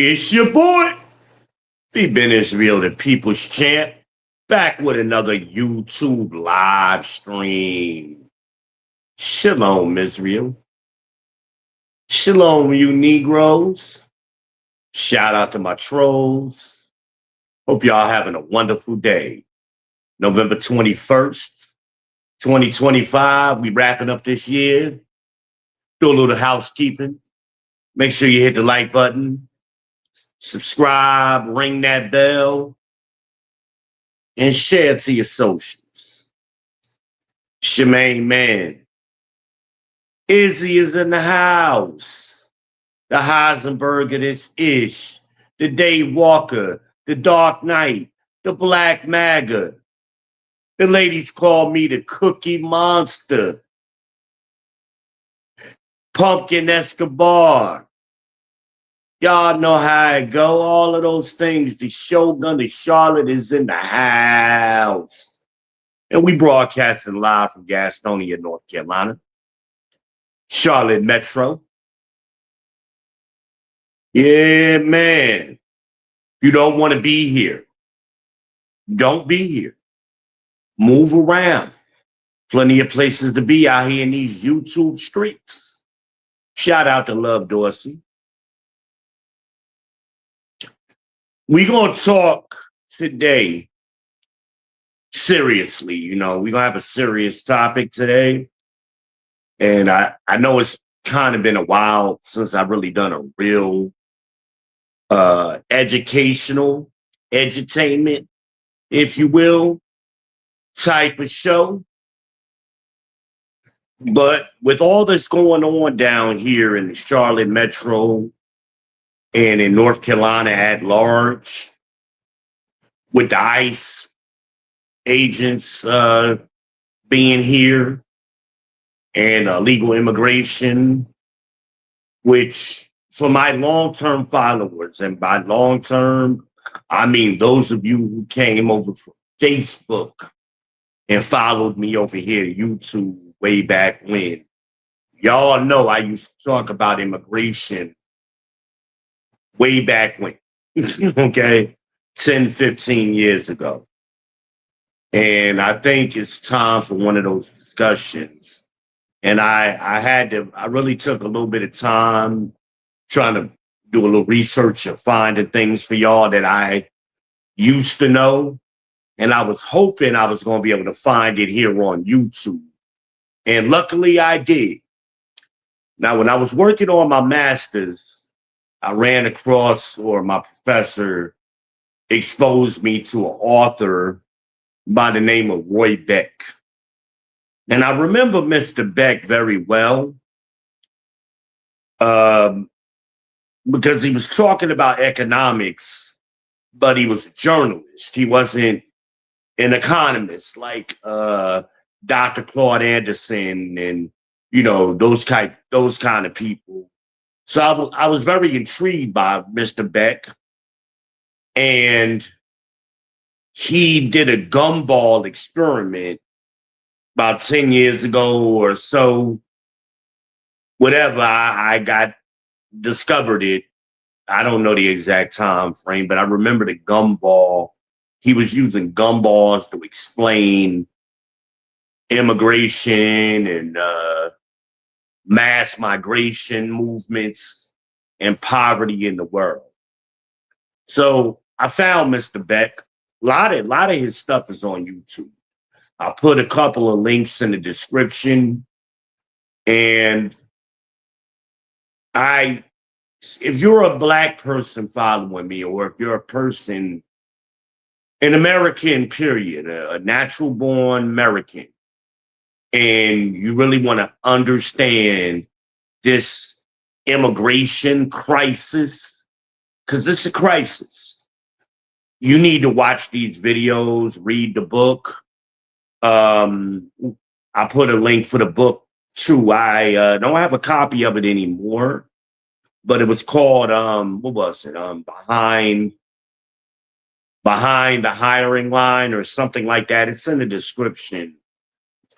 It's your boy, the Ben Israel, the People's Champ, back with another YouTube live stream. Shalom, Israel. Shalom, you Negroes. Shout out to my trolls. Hope y'all having a wonderful day. November 21st, 2025. We wrapping up this year. Do a little housekeeping. Make sure you hit the like button. Subscribe, ring that bell, and share to your socials. Shemaine Man. Izzy is in the house. The Heisenberg of this ish. The Dave Walker. The Dark Knight. The Black MAGA. The ladies call me the Cookie Monster. Pumpkin Escobar. Y'all know how it go. All of those things. The Shogun, the Charlotte is in the house. And we broadcasting live from Gastonia, North Carolina. Charlotte Metro. Yeah, man. You don't want to be here. Don't be here. Move around. Plenty of places to be out here in these YouTube streets. Shout out to Love Dorsey. We're going to talk today seriously. We're going to have a serious topic today. And I know it's kind of been a while since I've really done a real educational, edutainment, if you will, type of show. But with all that's going on down here in the Charlotte Metro, and in North Carolina at large, with the ICE agents being here and illegal immigration, which for my long-term followers, and by long-term, I mean those of you who came over from Facebook and followed me over here, YouTube, way back when, y'all know I used to talk about immigration way back when, okay, 10, 15 years ago. And I think it's time for one of those discussions. And I really took a little bit of time trying to do a little research and finding things for y'all that I used to know. And I was hoping I was going to be able to find it here on YouTube. And luckily I did. Now, when I was working on my master's, I ran across, or my professor exposed me to an author by the name of Roy Beck. And I remember Mr. Beck very well because he was talking about economics, but he was a journalist. He wasn't an economist like Dr. Claude Anderson and, those kind of people. So I was very intrigued by Mr. Beck, and he did a gumball experiment about 10 years ago or so. Whatever, I got discovered it. I don't know the exact time frame, but I remember the gumball. He was using gumballs to explain immigration and mass migration movements and poverty in the world. So I found Mr. Beck. A lot of his stuff is on YouTube. I'll put a couple of links in the description. And if you're a Black person following me, or if you're a person, an American, period, a natural born American, and you really want to understand this immigration crisis, because it's a crisis, you need to watch these videos, read the book. I put a link for the book too. I don't have a copy of it anymore, but it was called, what was it? Behind the Hiring Line or something like that. It's in the description.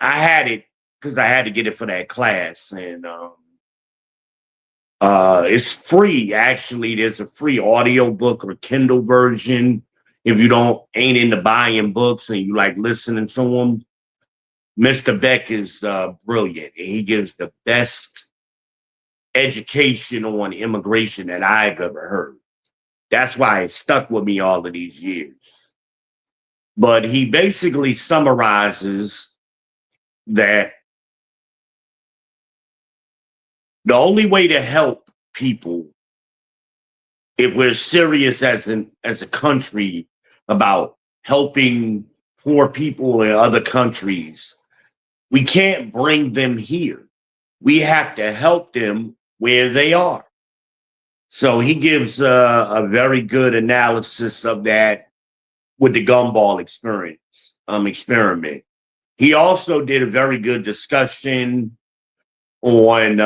I had it because I had to get it for that class. And It's free, actually. There's a free audio book or Kindle version. If you ain't into buying books and you like listening to them, Mr. Beck is brilliant. And he gives the best education on immigration that I've ever heard. That's why it stuck with me all of these years. But he basically summarizes that the only way to help people, if we're serious as a country about helping poor people in other countries, we can't bring them here. We have to help them where they are. So he gives a very good analysis of that with the gumball experiment. He also did a very good discussion on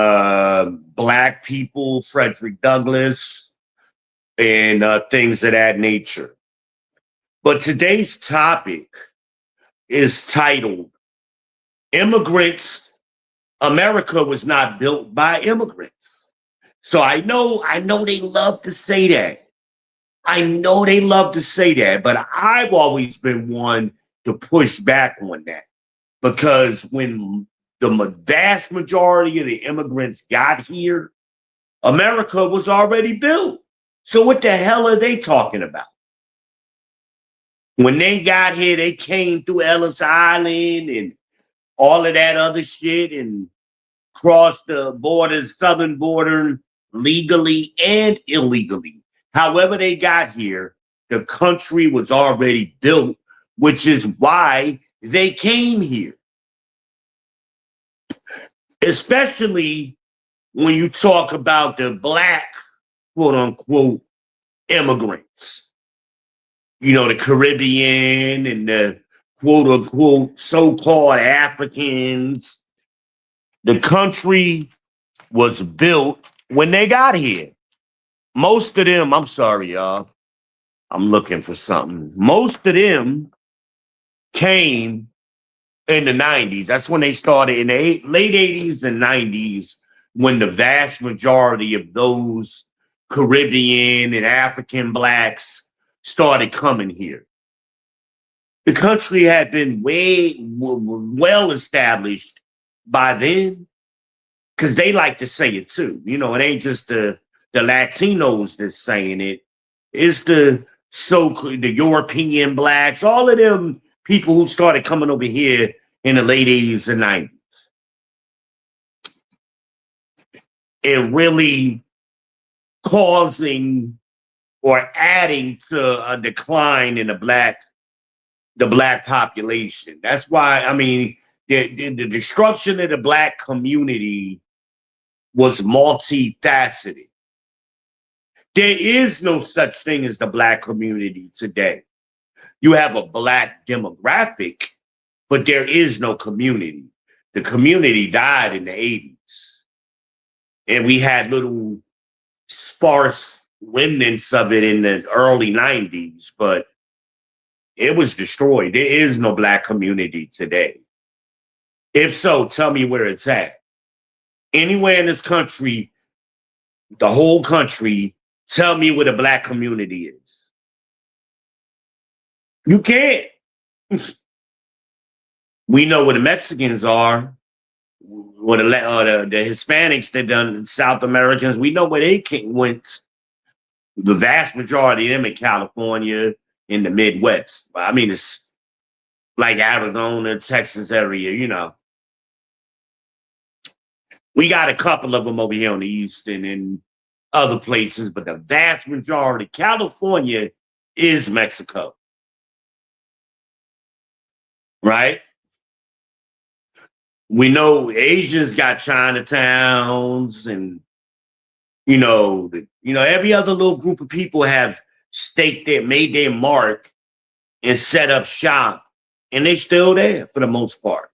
Black people, Frederick Douglass, and things of that nature. But today's topic is titled Immigrants. America was not built by immigrants. So I know they love to say that. I know they love to say that, but I've always been one to push back on that, because when the vast majority of the immigrants got here, America was already built. So what the hell are they talking about? When they got here, they came through Ellis Island and all of that other shit and crossed the border, southern border, legally and illegally. However they got here, the country was already built, which is why they came here. Especially when you talk about the Black, quote unquote, immigrants. You know, the Caribbean and the quote unquote so-called Africans. The country was built when they got here. Most of them, I'm sorry, y'all. I'm looking for something. Most of them came in the 90s. That's when they started, in the late 80s and 90s, when the vast majority of those Caribbean and African Blacks started coming here. The country had been well established by then, because they like to say it too. You know, it ain't just the Latinos that's saying it. It's the European Blacks, all of them people who started coming over here in the late 80s and 90s. And really causing or adding to a decline in the Black population. That's why, I mean, the destruction of the Black community was multifaceted. There is no such thing as the Black community today. You have a Black demographic, but there is no community. The community died in the 80s. And we had little sparse remnants of it in the early 90s, but it was destroyed. There is no Black community today. If so, tell me where it's at. Anywhere in this country, the whole country, tell me where the Black community is. You can't. We know where the Mexicans are, or the Hispanics that done South Americans. We know where they went. The vast majority of them in California, in the Midwest. I mean, it's like Arizona, Texas area, you know. We got a couple of them over here on the East and in other places, but the vast majority, California is Mexico. Right? We know Asians got Chinatowns, and every other little group of people have made their mark and set up shop, and they still there for the most part.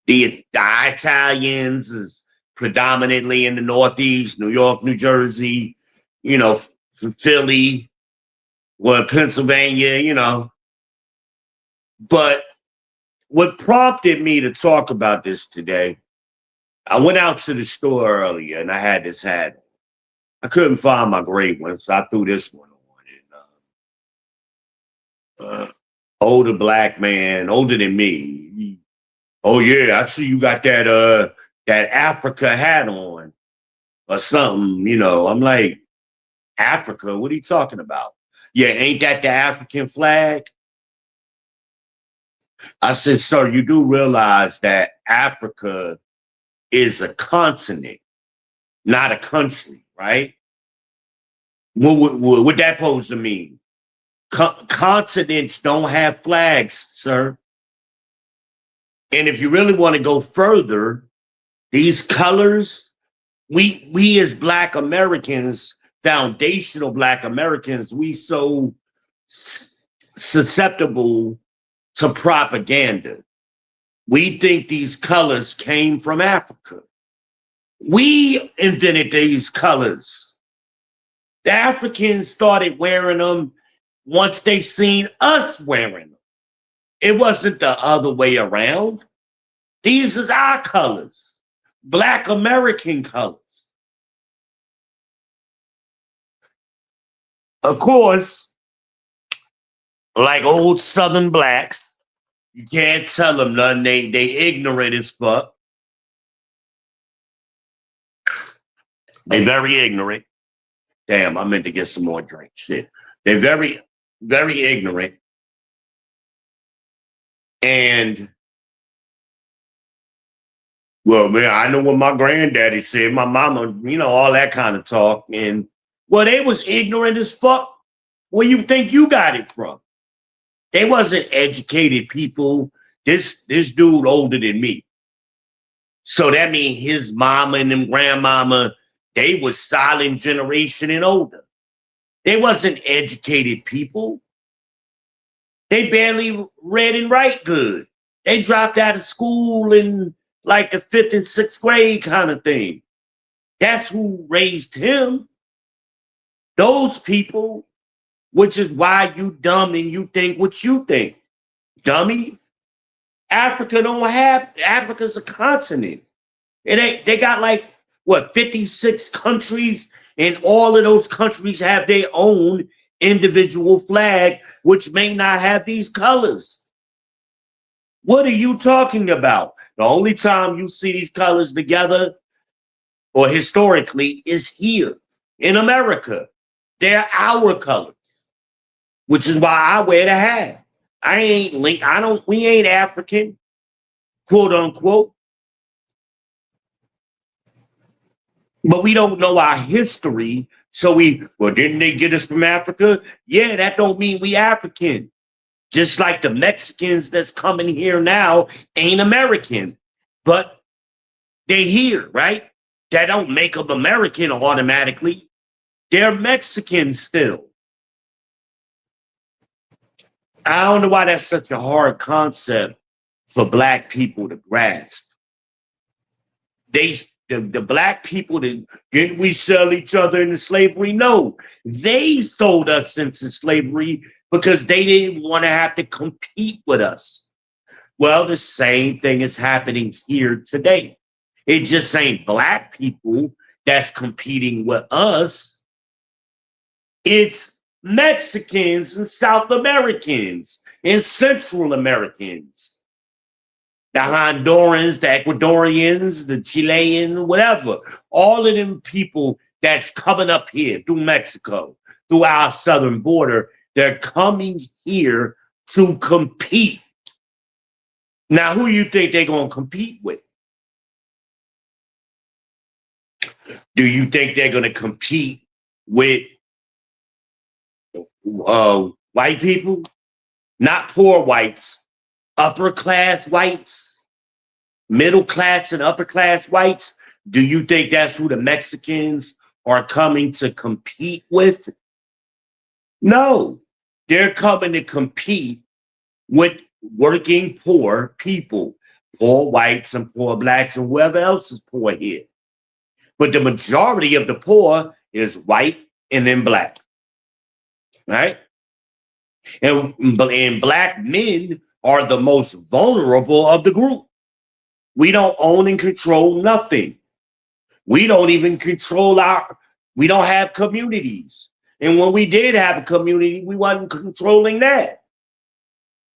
The Italians is predominantly in the Northeast, New York, New Jersey, from Philly, Pennsylvania, But what prompted me to talk about this today I went out to the store earlier and I had this hat. I couldn't find my gray one, so I threw this one on. And older black man, older than me. Oh yeah, I see you got that Africa hat on or something. You know, I'm like, Africa? What are you talking about? Yeah, ain't that the African flag? I said, sir, you do realize that Africa is a continent, not a country, right? What that supposed to mean? Continents don't have flags, sir. And if you really want to go further, these colors, we as Black Americans, foundational Black Americans, we so susceptible to propaganda. We think these colors came from Africa. We invented these colors. The Africans started wearing them once they seen us wearing them. It wasn't the other way around. These is our colors, Black American colors. Of course, like old Southern blacks, you can't tell them nothing. They ignorant as fuck. They very ignorant. Damn, I meant to get some more drink. Shit. They're very, very ignorant. And, well, man, I know what my granddaddy said, my mama, you know, all that kind of talk. And, well, they was ignorant as fuck. Where you think you got it from? They wasn't educated people. This dude older than me. So that means his mama and them grandmama, they was silent generation and older. They wasn't educated people. They barely read and write good. They dropped out of school in like the 5th and 6th grade kind of thing. That's who raised him. Those people, which is why you dumb and you think what you think. Dummy. Africa's a continent. They got like, what, 56 countries, and all of those countries have their own individual flag, which may not have these colors. What are you talking about? The only time you see these colors together, or historically, is here in America. They're our colors, which is why I wear the hat. We ain't African, quote unquote. But we don't know our history. So didn't they get us from Africa? Yeah, that don't mean we African. Just like the Mexicans that's coming here now ain't American, but they here, right? That don't make them American automatically. They're Mexican still. I don't know why that's such a hard concept for Black people to grasp. The Black people, didn't we sell each other into slavery? No, they sold us into slavery because they didn't want to have to compete with us. Well, the same thing is happening here today. It just ain't Black people that's competing with us. It's Mexicans and South Americans and Central Americans. The Hondurans, the Ecuadorians, the Chileans, whatever. All of them people that's coming up here through Mexico, through our southern border, they're coming here to compete. Now, who you think they're going to compete with? Do you think they're going to compete with white people? Not poor whites, upper class whites, middle class and upper class whites. Do you think that's who the Mexicans are coming to compete with? No, they're coming to compete with working poor people, poor whites and poor Blacks and whoever else is poor here. But the majority of the poor is white and then Black, right? And Black men are the most vulnerable of the group. We don't own and control nothing. We don't even control we don't have communities. And when we did have a community, we wasn't controlling that.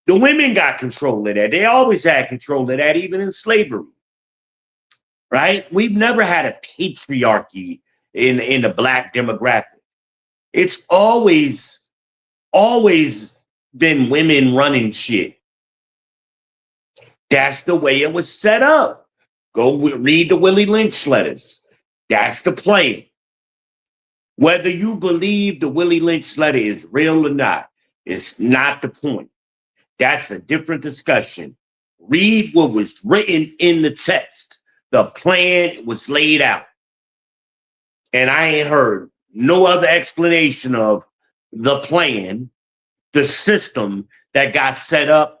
The women got control of that. They always had control of that, even in slavery. Right? We've never had a patriarchy in the Black demographic. It's always been women running shit. That's the way it was set up. Go read the Willie Lynch letters. That's the plan. Whether you believe the Willie Lynch letter is real or not, it's not the point. That's a different discussion. Read what was written in the text. The plan was laid out. And I ain't heard no other explanation of the plan, the system that got set up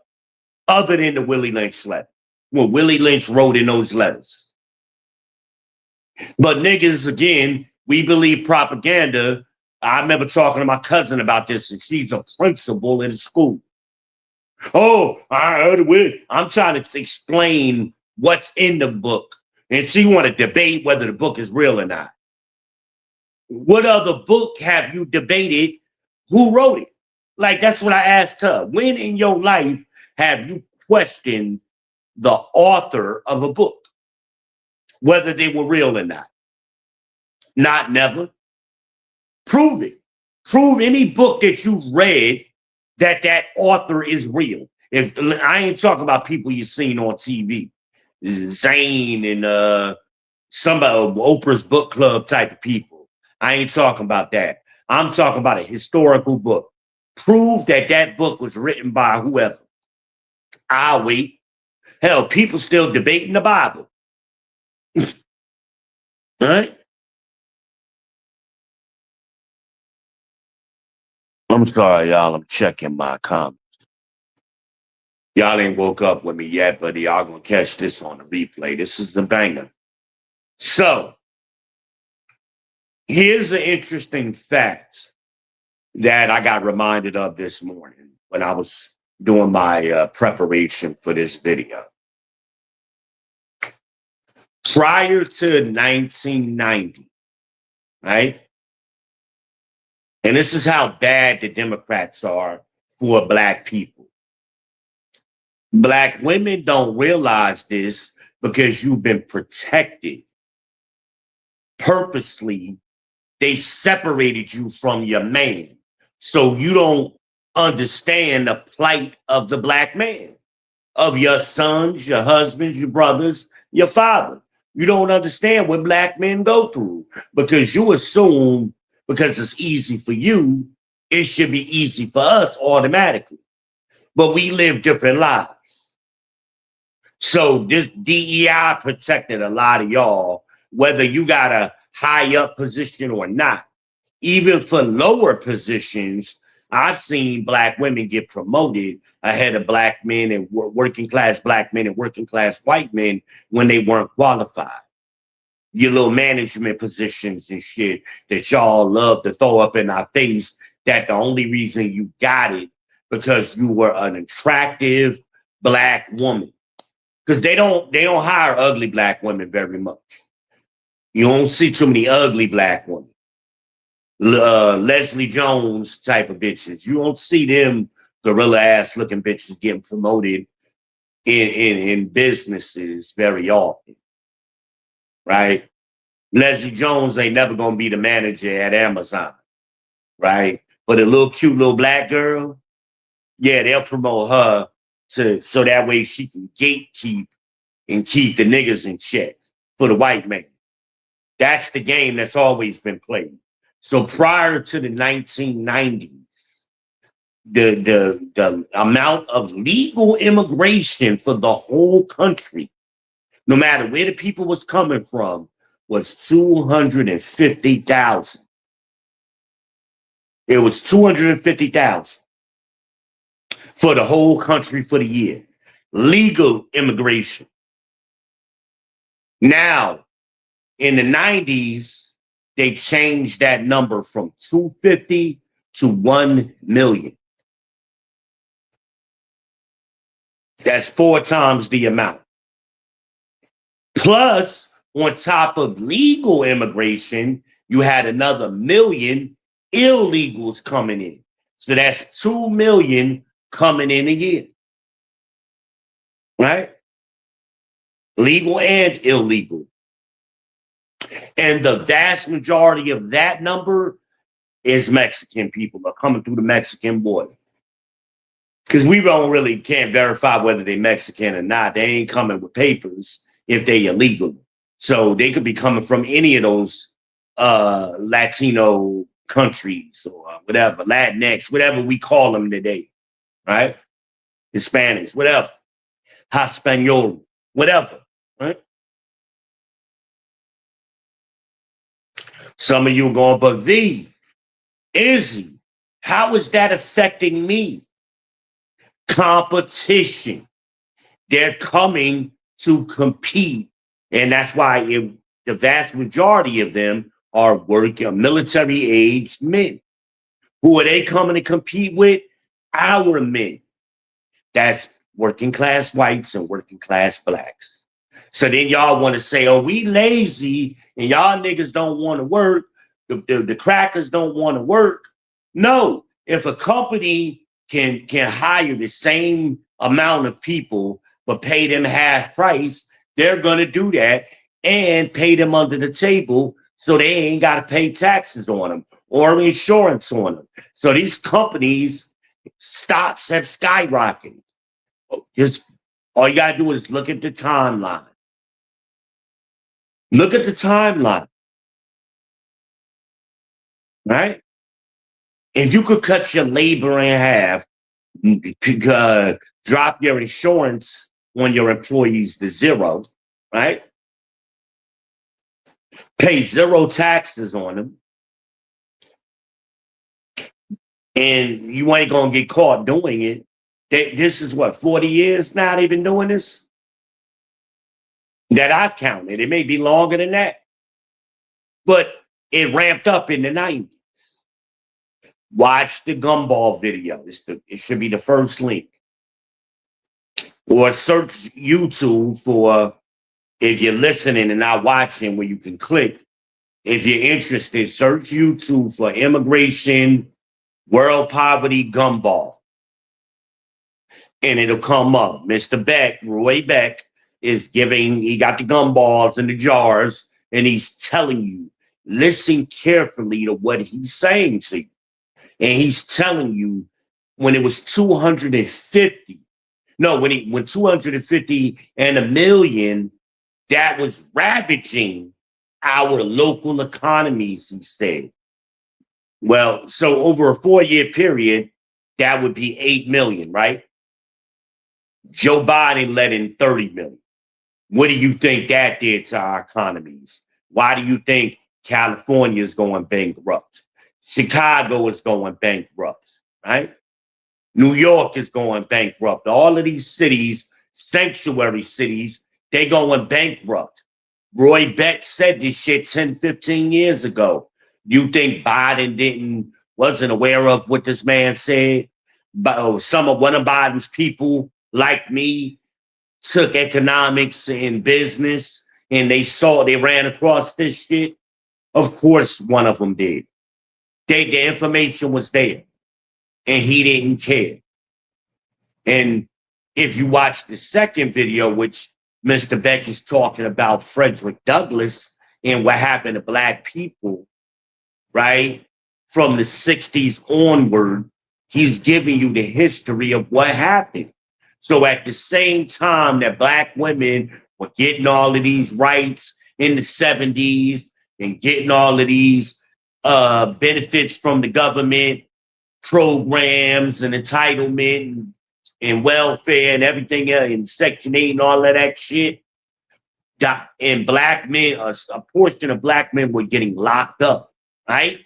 other than the Willie Lynch letter. What Willie Lynch wrote in those letters. But niggas, again, we believe propaganda. I remember talking to my cousin about this, and she's a principal in school. Oh, I heard it. I'm trying to explain what's in the book. And she want to debate whether the book is real or not. What other book have you debated? Who wrote it? Like, that's what I asked her. When in your life have you questioned the author of a book, whether they were real or not? Not never. Prove it. Prove any book that you've read that author is real. If I ain't talking about people you've seen on TV, Zane and somebody, Oprah's book club type of people. I ain't talking about that. I'm talking about a historical book. Prove that book was written by whoever. I'll wait. Hell, people still debating the Bible. All right? I'm sorry, y'all. I'm checking my comments. Y'all ain't woke up with me yet, but y'all gonna catch this on the replay. This is the banger. So, here's an interesting fact that I got reminded of this morning when I was doing my preparation for this video. Prior to 1990, right? And this is how bad the Democrats are for Black people. Black women don't realize this because you've been protected. Purposely, they separated you from your man. So you don't understand the plight of the Black man, of your sons, your husbands, your brothers, your father. You don't understand what Black men go through because you assume because it's easy for you, it should be easy for us automatically. But we live different lives. So this DEI protected a lot of y'all, whether you got a high up position or not. Even for lower positions, I've seen Black women get promoted ahead of Black men and working class Black men and working class white men when they weren't qualified. Your little management positions and shit that y'all love to throw up in our face, that the only reason you got it because you were an attractive Black woman. Because they don't hire ugly Black women very much. You don't see too many ugly Black women. Leslie Jones type of bitches. You don't see them gorilla ass looking bitches getting promoted in businesses very often. Right? Leslie Jones ain't never gonna be the manager at Amazon. Right? But a little cute little Black girl, yeah, they'll promote her so that way she can gatekeep and keep the niggas in check for the white man. That's the game that's always been played. So prior to the 1990s, the amount of legal immigration for the whole country, no matter where the people was coming from, was 250,000. It was 250,000 for the whole country for the year. Legal immigration. Now, in the 90s, they changed that number from 250 to 1 million. That's 4 times the amount. Plus, on top of legal immigration, you had another 1,000,000 illegals coming in. So that's 2,000,000 coming in a year, right? Legal and illegal. And the vast majority of that number is Mexican people are coming through the Mexican border. Because we can't verify whether they're Mexican or not. They ain't coming with papers if they illegal. So they could be coming from any of those Latino countries or whatever, Latinx, whatever we call them today, right? Hispanics, whatever, Hispaniola, whatever, right? Some of you are going, but V, Izzy, how is that affecting me? Competition. They're coming to compete. And that's why the vast majority of them are working, military-aged men. Who are they coming to compete with? Our men. That's working class whites and working class blacks. So then y'all want to say, oh, we lazy and y'all niggas don't want to work. The crackers don't want to work. No, if a company can hire the same amount of people but pay them half price, they're going to do that and pay them under the table so they ain't got to pay taxes on them or insurance on them. So these companies, stocks have skyrocketed. Just all you got to do is look at the timeline. Look at the timeline, right? If you could cut your labor in half, drop your insurance on your employees to zero, right? Pay zero taxes on them, and you ain't gonna get caught doing it. This is what, 40 years now they've been doing this? That I've counted. It may be longer than that. But it ramped up in the 90s. Watch the gumball video. It should be the first link. Or search YouTube for, if you're listening and not watching, where you can click. If you're interested, search YouTube for immigration, world poverty, gumball. And it'll come up. Mr. Beck, Roy Beck, he got the gumballs in the jars, and he's telling you, listen carefully to what he's saying to you. And he's telling you when it was 250, when 250 and 1,000,000, that was ravaging our local economies, he said. Well, so over a 4-year period, that would be 8,000,000, right? Joe Biden let in 30,000,000. What do you think that did to our economies? Why do you think California is going bankrupt? Chicago is going bankrupt, right? New York is going bankrupt. All of these cities, sanctuary cities, they going bankrupt. Roy Beck said this shit 10, 15 years ago. You think Biden wasn't aware of what this man said? But one of Biden's people, like me, took economics and business, and they ran across this shit. Of course, one of them did. The information was there, and he didn't care. And if you watch the second video, which Mr. Beck is talking about Frederick Douglass and what happened to Black people, right? From the 60s onward, he's giving you the history of what happened. So at the same time that Black women were getting all of these rights in the 70s and getting all of these benefits from the government, programs and entitlement and welfare and everything else, and Section 8 and all of that shit, and Black men, a portion of Black men were getting locked up, right?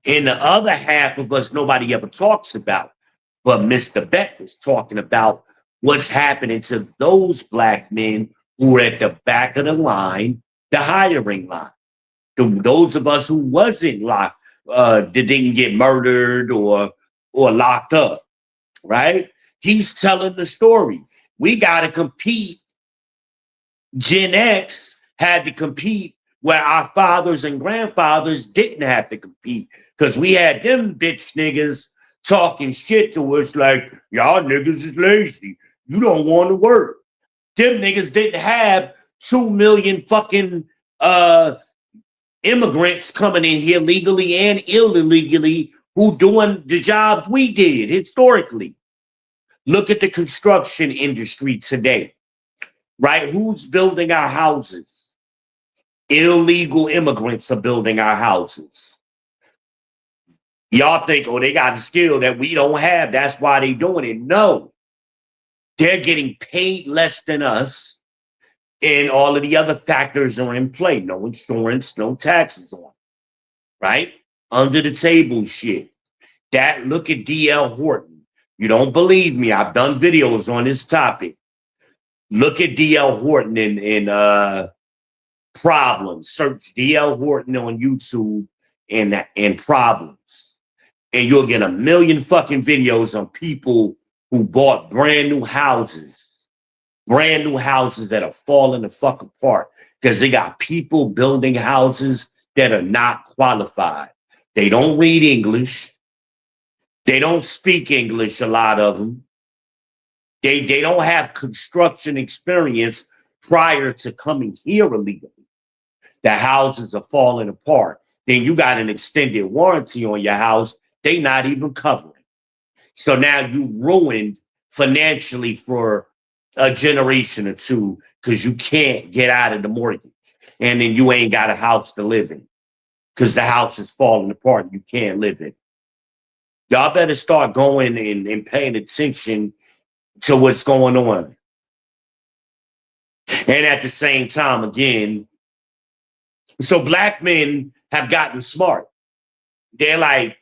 And the other half of us, nobody ever talks about. But Mr. Beck is talking about what's happening to those Black men who are at the back of the line, the hiring line. Those of us who wasn't locked, that didn't get murdered or locked up, right? He's telling the story. We got to compete Gen X had to compete where our fathers and grandfathers didn't have to compete because we had them bitch niggas talking shit to us like, y'all niggas is lazy. You don't want to work. Them niggas didn't have 2 million fucking immigrants coming in here legally and illegally who doing the jobs we did historically. Look at the construction industry today, right? Who's building our houses? Illegal immigrants are building our houses. Y'all think, oh, they got a skill that we don't have. That's why they doing it. No, they're getting paid less than us. And all of the other factors are in play. No insurance, no taxes on, right? Under the table shit. That look at DL Horton. You don't believe me. I've done videos on this topic. Look at DL Horton in problems. Search DL Horton on YouTube and problems. And you'll get a million fucking videos on people who bought brand new houses that are falling the fuck apart because they got people building houses that are not qualified. They don't read English. They don't speak English, a lot of them. They don't have construction experience prior to coming here illegally. The houses are falling apart. Then you got an extended warranty on your house. They not even covering. So now you ruined financially for a generation or two because you can't get out of the mortgage. And then you ain't got a house to live in because the house is falling apart and you can't live in. Y'all better start going and paying attention to what's going on. And at the same time, again, so black men have gotten smart. They're like,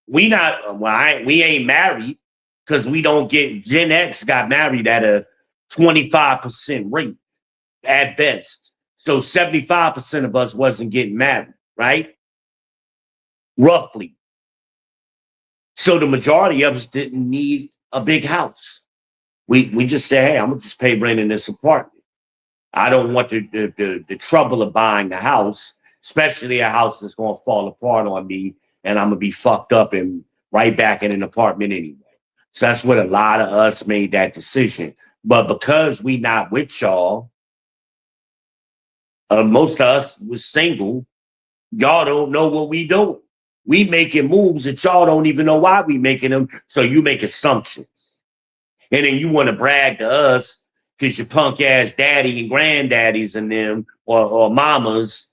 we ain't married because we don't get, Gen X got married at a 25% rate at best. So 75% of us wasn't getting married, right? Roughly. So the majority of us didn't need a big house. We just say, hey, I'm gonna just pay rent in this apartment. I don't want the trouble of buying the house, especially a house that's gonna fall apart on me and I'm gonna be fucked up and right back in an apartment anyway. So that's what a lot of us made that decision. But because we not with y'all, most of us was single. Y'all don't know what we doing. We making moves that y'all don't even know why we making them. So you make assumptions. And then you want to brag to us because your punk ass daddy and granddaddies and them or mamas,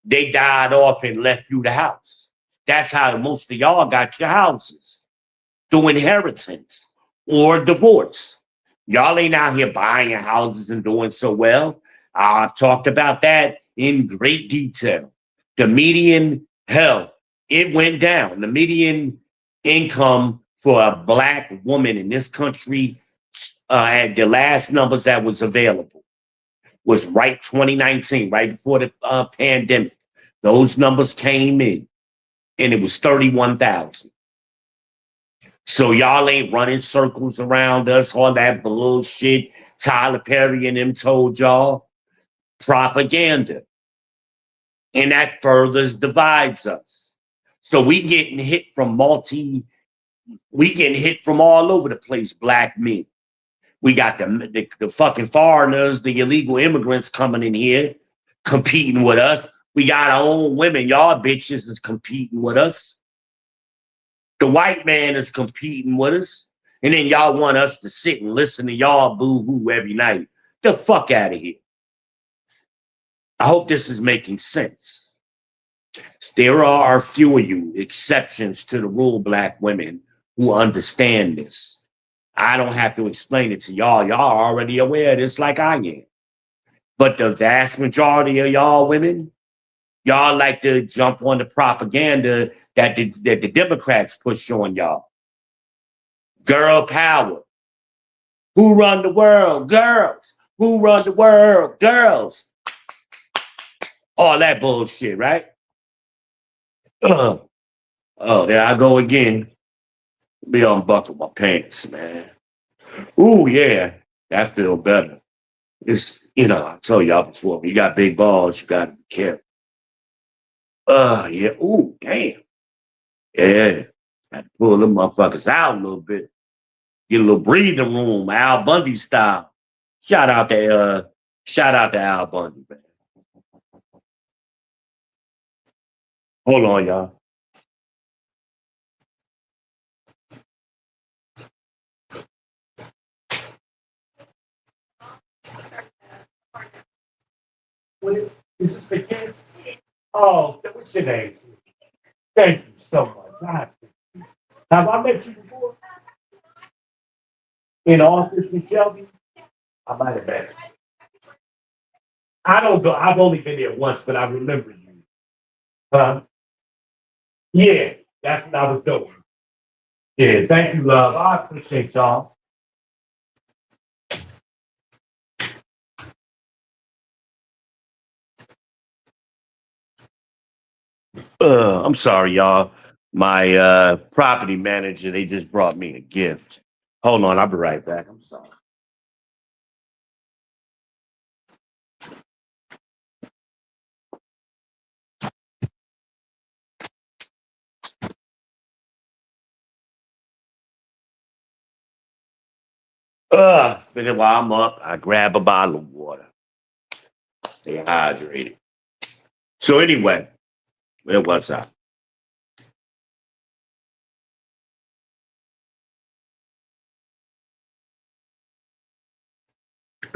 they died off and left you the house. That's how most of y'all got your houses, through inheritance or divorce. Y'all ain't out here buying houses and doing so well. I've talked about that in great detail. The median, hell, it went down. The median income for a black woman in this country, at the last numbers that was available, was right 2019, right before the pandemic. Those numbers came in, and it was 31,000. So y'all ain't running circles around us, all that bullshit Tyler Perry and them told y'all. Propaganda. And that further divides us. So we getting hit from all over the place, black men. We got the fucking foreigners, the illegal immigrants coming in here, competing with us. We got our own women. Y'all bitches is competing with us. The white man is competing with us. And then y'all want us to sit and listen to y'all boo-hoo every night. The fuck out of here. I hope this is making sense. There are a few of you exceptions to the rule, black women, who understand this. I don't have to explain it to y'all. Y'all are already aware of this like I am. But the vast majority of y'all women, y'all like to jump on the propaganda that the Democrats push on y'all. Girl power. Who run the world? Girls. Who run the world? Girls. All that bullshit, right? Oh, there I go again. Be unbuckle my pants, man. Ooh, yeah. That feel better. It's, I told y'all before, you got big balls, you got to be careful. Yeah. Ooh, damn. Yeah. Had to pull them motherfuckers out a little bit. Get a little breathing room, Al Bundy style. Shout out to Al Bundy, man. Hold on, y'all. What is this again? Oh, what's your name? Thank you so much. Have I met you before? In office in Shelby? I might have met you. I don't go. I've only been there once, but I remember you. Yeah, that's what I was doing. Yeah, thank you, love. I appreciate y'all. I'm sorry, y'all. My property manager, they just brought me a gift. Hold on, I'll be right back. I'm sorry. Figure while I'm up, I grab a bottle of water. Stay hydrated. So anyway, where was I?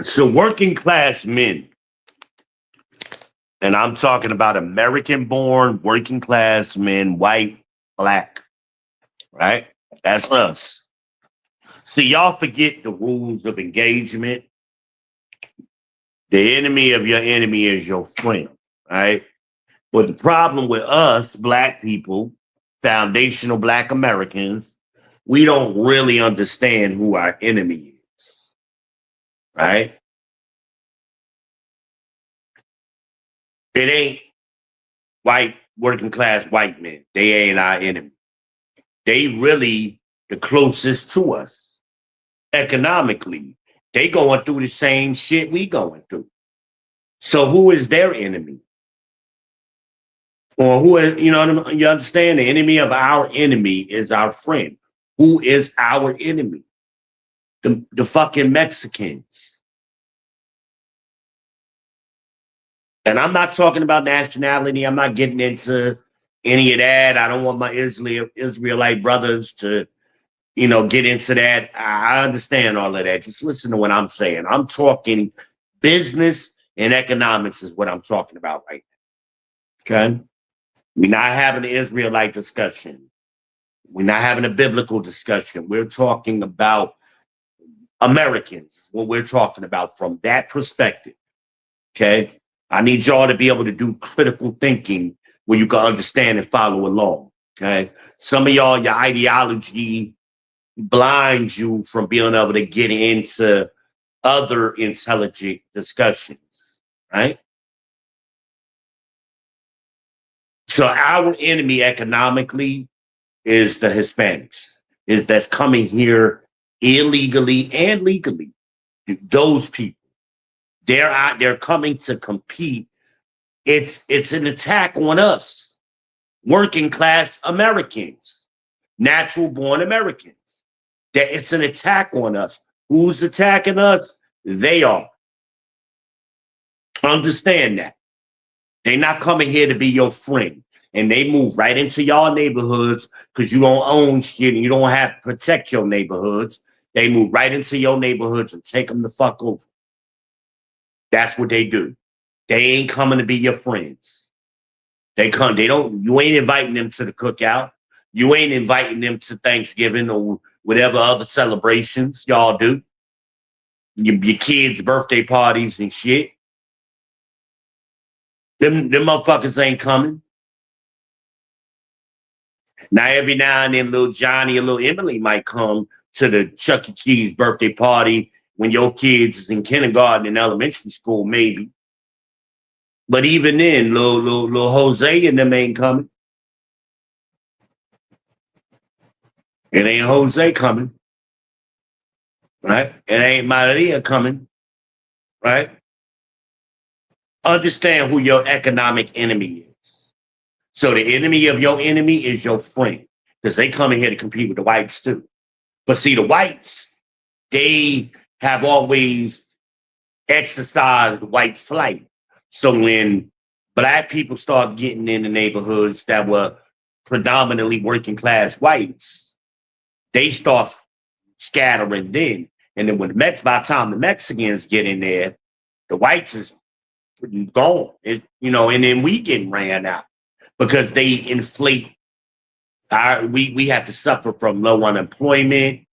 So working class men, and I'm talking about American born working class men, white, black, right? That's us. See, y'all forget the rules of engagement. The enemy of your enemy is your friend, right? But the problem with us, black people, foundational black Americans, we don't really understand who our enemy is, right? It ain't white, working class white men. They ain't our enemy. They really the closest to us economically. They going through the same shit we going through. So who is their enemy? Or who is, you understand? The enemy of our enemy is our friend. Who is our enemy? The fucking Mexicans. And I'm not talking about nationality. I'm not getting into any of that. I don't want my Israelite brothers to, get into that. I understand all of that. Just listen to what I'm saying. I'm talking business and economics is what I'm talking about right now. Okay. We're not having an Israelite discussion. We're not having a biblical discussion. We're talking about Americans, what we're talking about from that perspective. Okay. I need y'all to be able to do critical thinking where you can understand and follow along. Okay. Some of y'all, your ideology blinds you from being able to get into other intelligent discussions. Right. So our enemy economically is the Hispanics, is that's coming here illegally and legally. Those people. They're out there coming to compete. It's an attack on us, working class Americans, natural born Americans. That it's an attack on us. Who's attacking us? They are. Understand that. They're not coming here to be your friend. And they move right into y'all neighborhoods because you don't own shit and you don't have to protect your neighborhoods. They move right into your neighborhoods and take them the fuck over. That's what they do. They ain't coming to be your friends. They don't, you ain't inviting them to the cookout. You ain't inviting them to Thanksgiving or whatever other celebrations y'all do. Your kids' birthday parties and shit. Them motherfuckers ain't coming. Now, every now and then, little Johnny or little Emily might come to the Chuck E. Cheese birthday party when your kids is in kindergarten and elementary school, maybe. But even then, little Jose and them ain't coming. It ain't Jose coming, right? It ain't Maria coming. right? Understand who your economic enemy is. So the enemy of your enemy is your friend, because they come in here to compete with the whites too. But see, the whites, they have always exercised white flight. So when black people start getting in the neighborhoods that were predominantly working class whites, they start scattering then. And then when by the time the Mexicans get in there, the whites is gone. And then we get ran out because they inflate we have to suffer from low unemployment,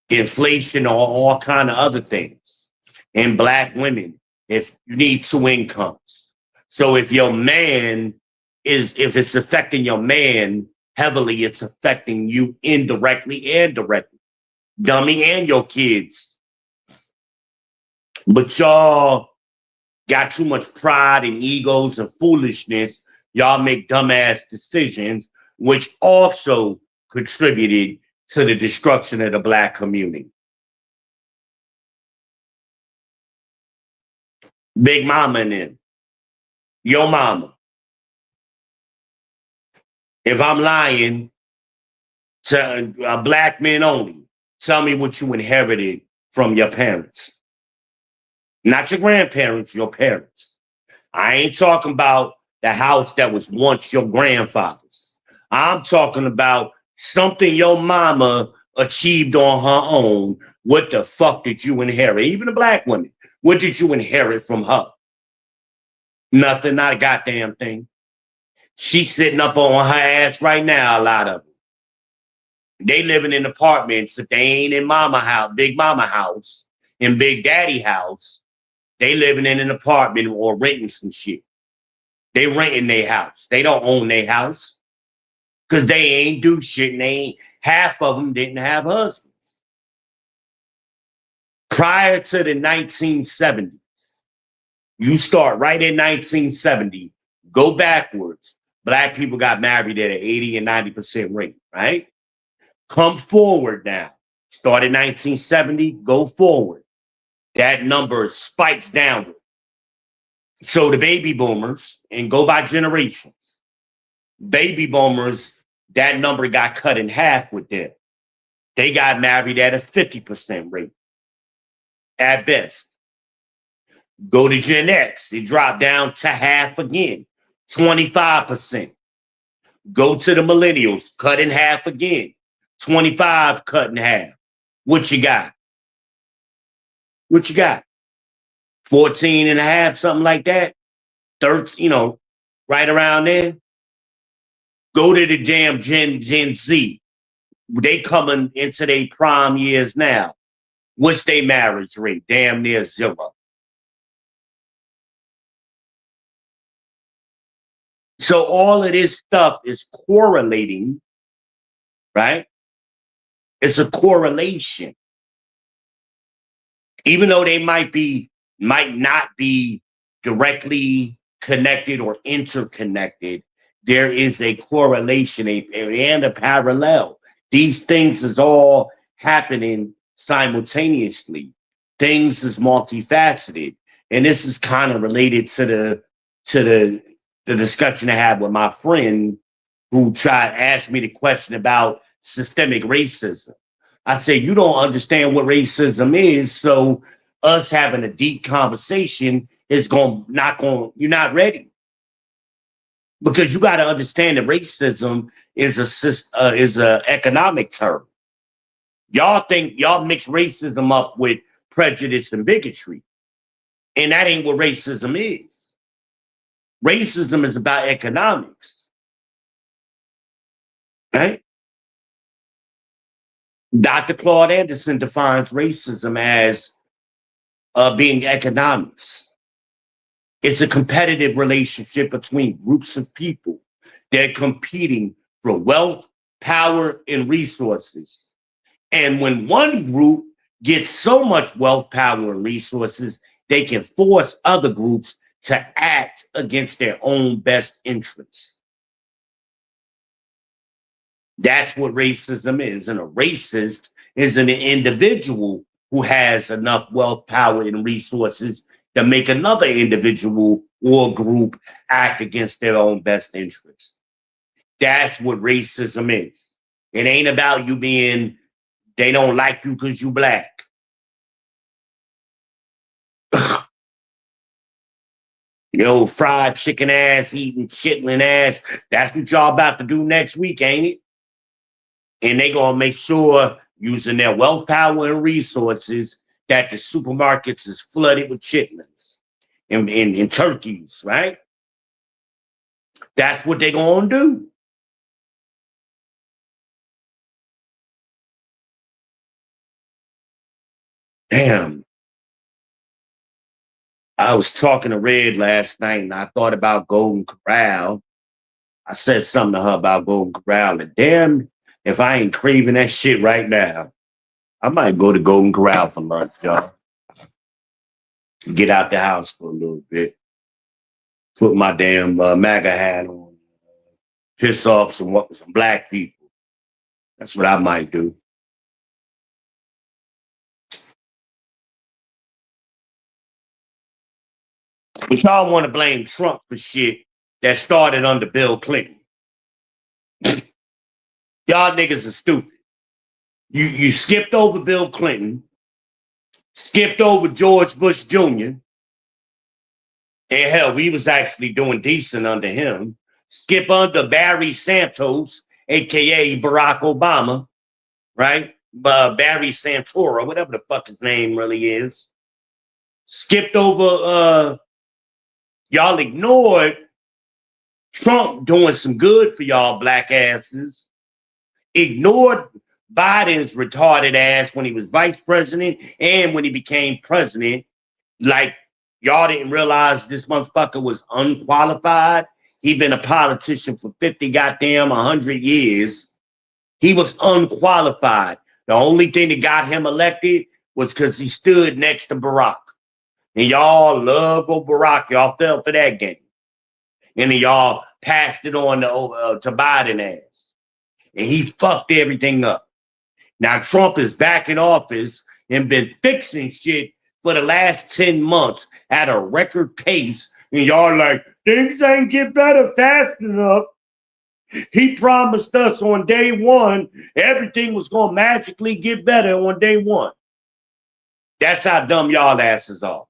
inflation, or all kind of other things. And black women, if you need two incomes. So if it's affecting your man heavily, it's affecting you indirectly and directly, dummy, and your kids. But y'all got too much pride and egos and foolishness. Y'all make dumbass decisions, which also contributed to the destruction of the black community. Big Mama and them. Your mama. If I'm lying to black men only, tell me what you inherited from your parents. Not your grandparents, your parents. I ain't talking about the house that was once your grandfather's. I'm talking about something your mama achieved on her own. What the fuck did you inherit? Even the black women. What did you inherit from her? Nothing, not a goddamn thing. She's sitting up on her ass right now, a lot of them. They living in apartments that they ain't in mama house, big mama house, and big daddy house. They living in an apartment or renting some shit. They renting their house. They don't own their house because they ain't do shit, and half of them didn't have husbands. Prior to the 1970s, you start right in 1970, go backwards. Black people got married at an 80 and 90% rate, right? Come forward now. Start in 1970, go forward. That number spikes downward. So the baby boomers, and go by generations, baby boomers, that number got cut in half with them. They got married at a 50% rate at best. Go to Gen X, it dropped down to half again, 25%. Go to the millennials, cut in half again, 25 cut in half. What you got? What you got? 14 and a half, something like that. 13, right around there. Go to the damn Gen Z. They coming into their prime years now. What's their marriage rate? Damn near zero. So all of this stuff is correlating, right? It's a correlation. Even though they might not be directly connected or interconnected, there is a correlation and a parallel. These things is all happening simultaneously. Things is multifaceted. And this is kind of related to the discussion I had with my friend who tried to ask me the question about systemic racism. I said, you don't understand what racism is, so us having a deep conversation is you're not ready. Because you got to understand that racism is a economic term. Y'all mix racism up with prejudice and bigotry. And that ain't what racism is. Racism is about economics. Right? Dr. Claude Anderson defines racism as being economics. It's a competitive relationship between groups of people. They're competing for wealth, power, and resources. And when one group gets so much wealth, power, and resources, they can force other groups to act against their own best interests. That's what racism is. And a racist is an individual who has enough wealth, power, and resources to make another individual or group act against their own best interests. That's what racism is. It ain't about you being, they don't like you because you black. Yo, fried chicken ass, eating chitlin ass. That's what y'all about to do next week, ain't it? And they gonna make sure, using their wealth, power, and resources, that the supermarkets is flooded with chitlins and turkeys, right? That's what they gonna do. Damn. I was talking to Red last night and I thought about Golden Corral. I said something to her about Golden Corral, and damn, if I ain't craving that shit right now, I might go to Golden Corral for lunch, y'all. Get out the house for a little bit. Put my damn MAGA hat on. Piss off some black people. That's what I might do. But y'all want to blame Trump for shit that started under Bill Clinton. Y'all niggas are stupid. You skipped over Bill Clinton, skipped over George Bush Jr., and hell, we was actually doing decent under him. Skip under Barry Santos, aka Barack Obama, right? Barry Santora, whatever the fuck his name really is. Skipped over, y'all ignored Trump doing some good for y'all black asses. Ignored Biden's retarded ass when he was vice president and when he became president. Like, y'all didn't realize this motherfucker was unqualified. He been a politician for 50 goddamn 100 years. He was unqualified. The only thing that got him elected was because he stood next to Barack. And y'all love Barack. Y'all fell for that game. And then y'all passed it on to Biden ass. And he fucked everything up. Now Trump is back in office and been fixing shit for the last 10 months at a record pace. And y'all like, things ain't get better fast enough. He promised us on day one, everything was going to magically get better on day one. That's how dumb y'all asses are.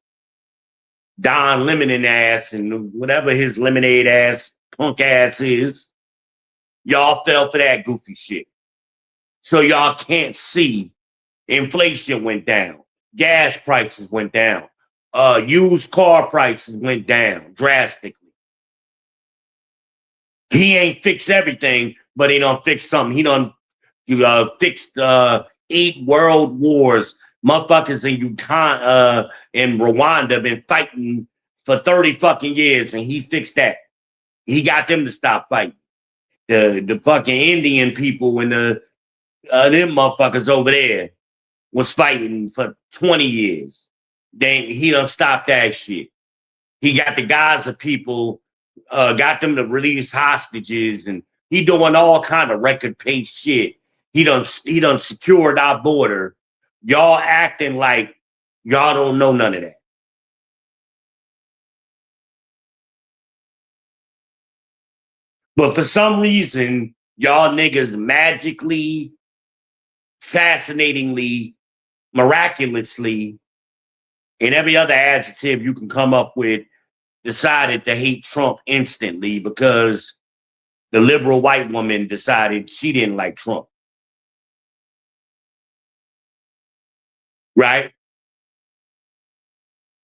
Don Lemon ass and whatever his lemonade ass, punk ass is. Y'all fell for that goofy shit. So y'all can't see inflation went down. Gas prices went down. Used car prices went down drastically. He ain't fixed everything, but he done fixed something. He done fixed 8 world wars. Motherfuckers in Rwanda been fighting for 30 fucking years, and he fixed that. He got them to stop fighting. The fucking Indian people and them motherfuckers over there was fighting for 20 years. He done stopped that shit. He got the Gaza people, got them to release hostages, and he doing all kind of record pace shit. He done secured our border. Y'all acting like y'all don't know none of that. But for some reason, y'all niggas magically, fascinatingly, miraculously, and every other adjective you can come up with, decided to hate Trump instantly because the liberal white woman decided she didn't like Trump. Right?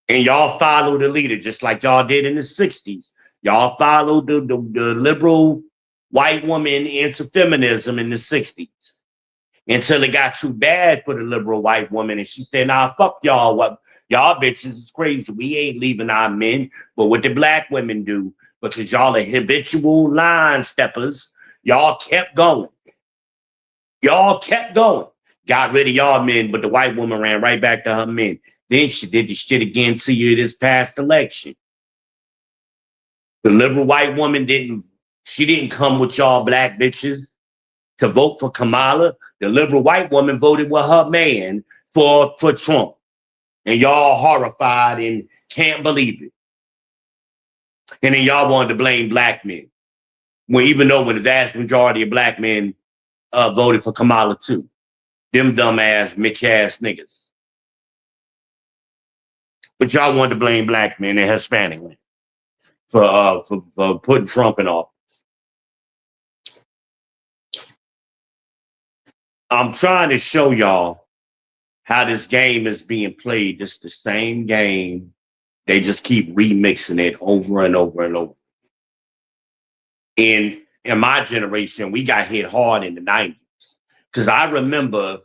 And y'all followed the leader just like y'all did in the 60s. Y'all followed the liberal white woman into feminism in the 60s until it got too bad for the liberal white woman. And she said, nah, fuck y'all. What y'all bitches is crazy. We ain't leaving our men. But what the black women do, because y'all are habitual line steppers, y'all kept going. Y'all kept going. Got rid of y'all men, but the white woman ran right back to her men. Then she did the shit again to you this past election. The liberal white woman didn't come with y'all black bitches to vote for Kamala. The liberal white woman voted with her man for Trump. And y'all horrified and can't believe it. And then y'all wanted to blame black men. When even though when the vast majority of black men voted for Kamala too. Them dumbass, Mitch ass niggas. But y'all wanted to blame black men and Hispanic men for putting Trump in office. I'm trying to show y'all how this game is being played. It's the same game. They just keep remixing it over and over and over. In my generation, we got hit hard in the 90s. Because I remember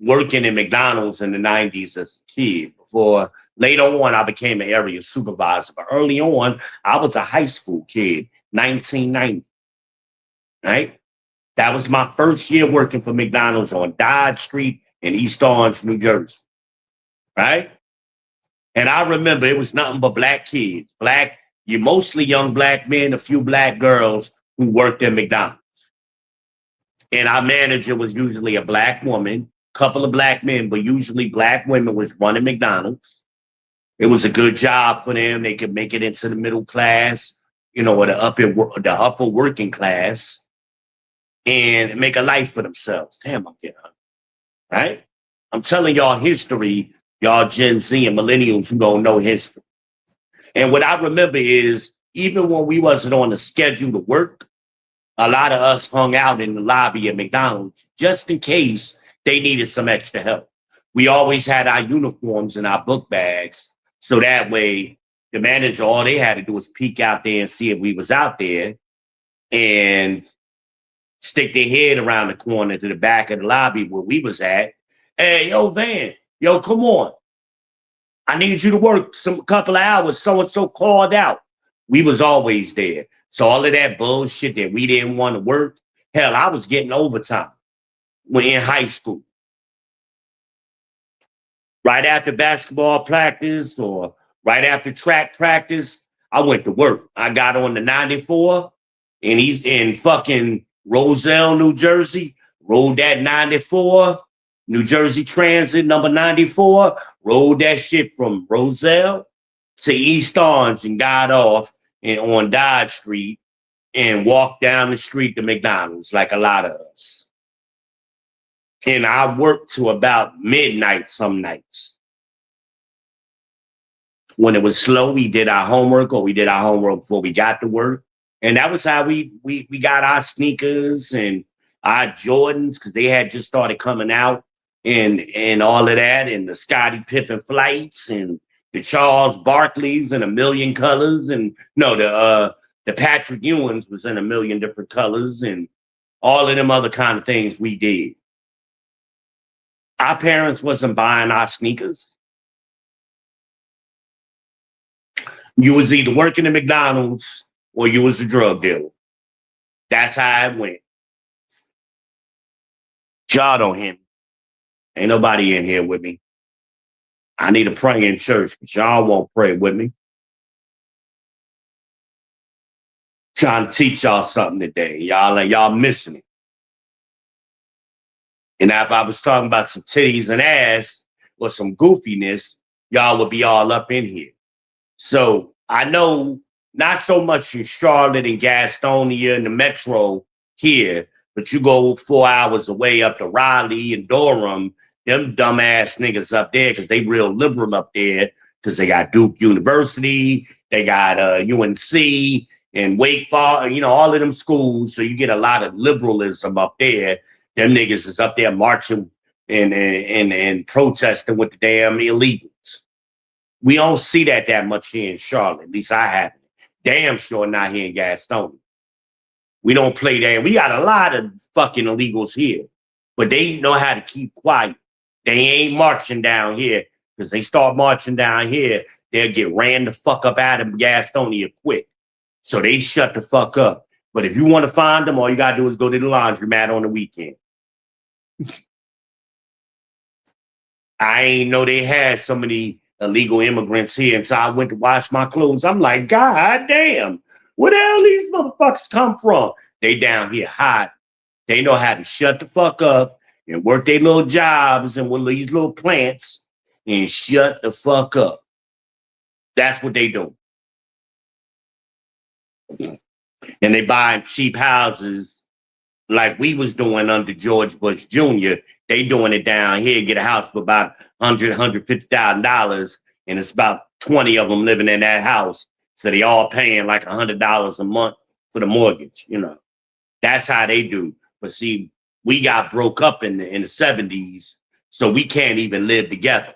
working in McDonald's in the 90s as a kid. Before later on, I became an area supervisor. But early on, I was a high school kid, 1990. Right? That was my first year working for McDonald's on Dodge Street in East Orange, New Jersey. Right? And I remember it was nothing but black kids, you mostly young black men, a few black girls who worked at McDonald's. And our manager was usually a black woman, couple of black men, but usually black women was running McDonald's. It was a good job for them. They could make it into the middle class, or the upper working class, and make a life for themselves. Damn, I'm getting hungry, right? I'm telling y'all history, y'all Gen Z and millennials who don't know history. And what I remember is even when we wasn't on the schedule to work, a lot of us hung out in the lobby at McDonald's just in case they needed some extra help. We always had our uniforms in our book bags. So that way the manager, all they had to do was peek out there and see if we was out there and stick their head around the corner to the back of the lobby where we was at. Hey, yo, Van, yo, come on. I need you to work a couple of hours. So-and-so called out. We was always there. So all of that bullshit that we didn't want to work, hell, I was getting overtime when in high school. Right after basketball practice or right after track practice, I went to work. I got on the 94 and he's in fucking Roselle, New Jersey, rode that 94, New Jersey Transit number 94, rode that shit from Roselle to East Orange and got off and on Dodge Street and walked down the street to McDonald's like a lot of us. And I worked to about midnight some nights. When it was slow, we did our homework or we did our homework before we got to work. And that was how we got our sneakers and our Jordans because they had just started coming out and all of that and the Scottie Pippen flights and the Charles Barkleys in a million colors and the Patrick Ewings was in a million different colors and all of them other kind of things we did. Our parents wasn't buying our sneakers. You was either working at McDonald's or you was a drug dealer. That's how it went. Y'all don't hear me. Ain't nobody in here with me. I need to pray in church, but y'all won't pray with me. Trying to teach y'all something today. Y'all missing it. And if I was talking about some titties and ass or some goofiness, y'all would be all up in here. So I know not so much in Charlotte and Gastonia and the metro here, but you go 4 hours away up to Raleigh and Durham, them dumbass niggas up there, because they real liberal up there, because they got Duke University, they got UNC and Wake Forest, all of them schools. So you get a lot of liberalism up there. Them niggas is up there marching and protesting with the damn illegals. We don't see that much here in Charlotte. At least I haven't. Damn sure not here in Gastonia. We don't play that. We got a lot of fucking illegals here, but they know how to keep quiet. They ain't marching down here because they start marching down here, they'll get ran the fuck up out of Gastonia quick. So they shut the fuck up. But if you want to find them, all you got to do is go to the laundromat on the weekend. I ain't know they had so many illegal immigrants here until I went to wash my clothes. I'm like, God damn, where the hell these motherfuckers come from? They down here hot. They know how to shut the fuck up and work their little jobs and with these little plants and shut the fuck up. That's what they do. And they buying cheap houses like we was doing under George Bush Jr. They doing it down here, get a house for about $150,000, and it's about 20 of them living in that house. So they all paying like $100 a month for the mortgage, you know. That's how they do. But see, we got broke up in the 70s, so we can't even live together.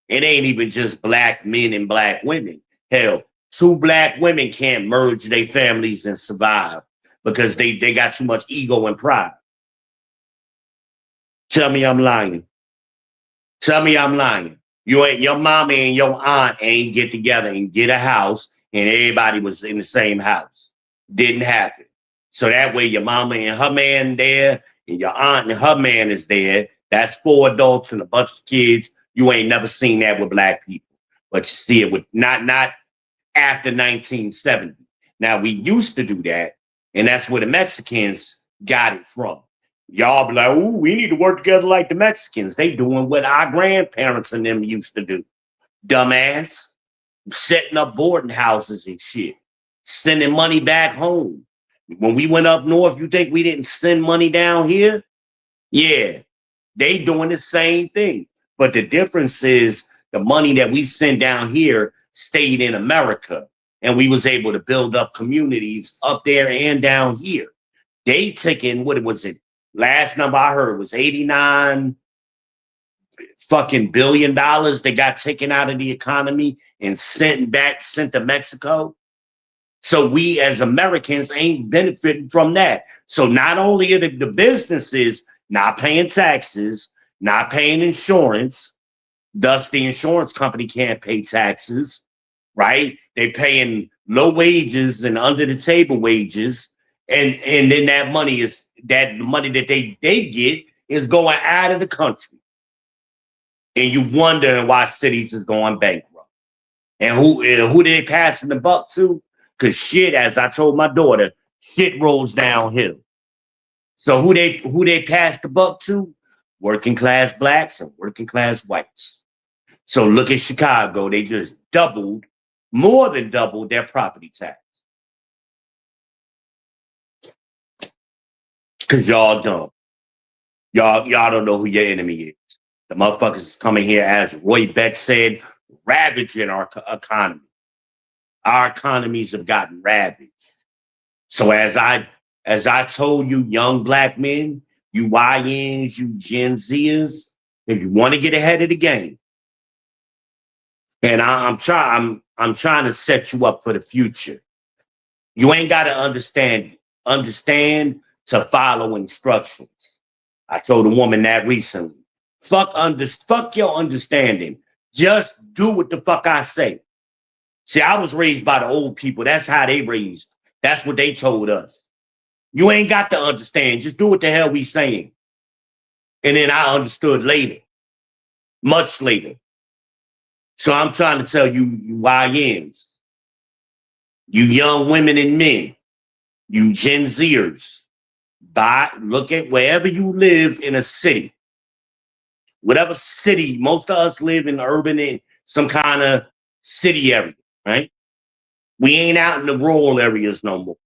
It ain't even just black men and black women. Hell, two black women can't merge their families and survive because they got too much ego and pride. Tell me I'm lying. Tell me I'm lying. Your mama and your aunt ain't get together and get a house and everybody was in the same house. Didn't happen. So that way your mama and her man there and your aunt and her man is there. That's 4 adults and a bunch of kids. You ain't never seen that with black people. But you see it with not after 1970. Now we used to do that, and that's where the Mexicans got it from. Y'all be like, ooh, we need to work together like the Mexicans. They doing what our grandparents and them used to do. Dumbass. Setting up boarding houses and shit. Sending money back home. When we went up north, you think we didn't send money down here? Yeah, they doing the same thing. But the difference is the money that we send down here stayed in America, and we was able to build up communities up there and down here. They taking, what was it? Last number I heard was 89 fucking $billion they got taken out of the economy and sent to Mexico. So we as Americans ain't benefiting from that. So not only are the businesses not paying taxes, not paying insurance, thus the insurance company can't pay taxes, right? They paying low wages and under the table wages. And then that money that they get is going out of the country. And you wondering why cities is going bankrupt. And who they passing the buck to? Because shit, as I told my daughter, shit rolls downhill. So who they pass the buck to? Working class blacks and working class whites. So look at Chicago. They just more than doubled their property tax. Because y'all dumb. Y'all don't know who your enemy is. The motherfuckers is coming here, as Roy Beck said, ravaging our economy. Our economies have gotten ravaged. So as I told you, young black men, you YNs, you Gen Zers, if you want to get ahead of the game, and I'm trying to set you up for the future. You ain't got to understand to follow instructions. I told a woman that recently. Fuck your understanding. Just do what the fuck I say. See, I was raised by the old people. That's how they raised. That's what they told us. You ain't got to understand. Just do what the hell we saying. And then I understood later. Much later. So I'm trying to tell you YNs, you young women and men, you Gen Zers, look at wherever you live in a city. Whatever city, most of us live in urban, in some kind of city area, right? We ain't out in the rural areas no more.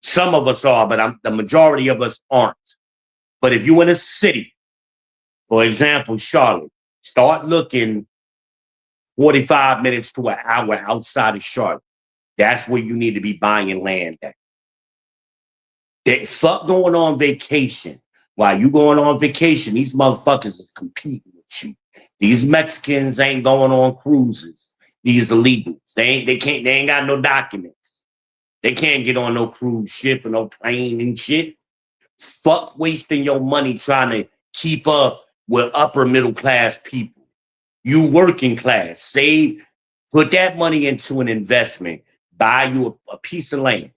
Some of us are, but the majority of us aren't. But if you're in a city, for example, Charlotte, start looking 45 minutes to an hour outside of Charlotte. That's where you need to be buying land at. Fuck going on vacation. While you going on vacation, these motherfuckers is competing with you. These Mexicans ain't going on cruises. These illegals. They ain't got no documents. They can't get on no cruise ship or no plane and shit. Fuck wasting your money trying to keep up with upper middle class people. You working class. Save, put that money into an investment. Buy you a piece of land.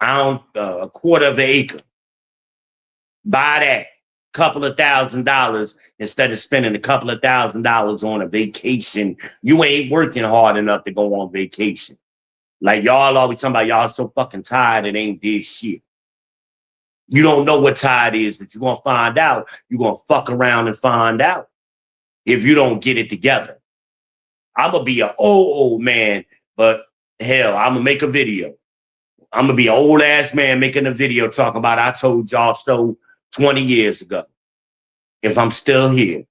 A quarter of an acre. Buy that. Couple of $1,000 instead of spending a couple of $1,000 on a vacation. You ain't working hard enough to go on vacation. Like y'all always talking about y'all so fucking tired it ain't did shit. You don't know what tired is, but you're gonna find out. You're gonna fuck around and find out. if you don't get it together. I'm going to be an old man, but hell, I'm going to make a video. I'm going to be an old ass man making a video talking about I told y'all so 20 years ago. If I'm still here,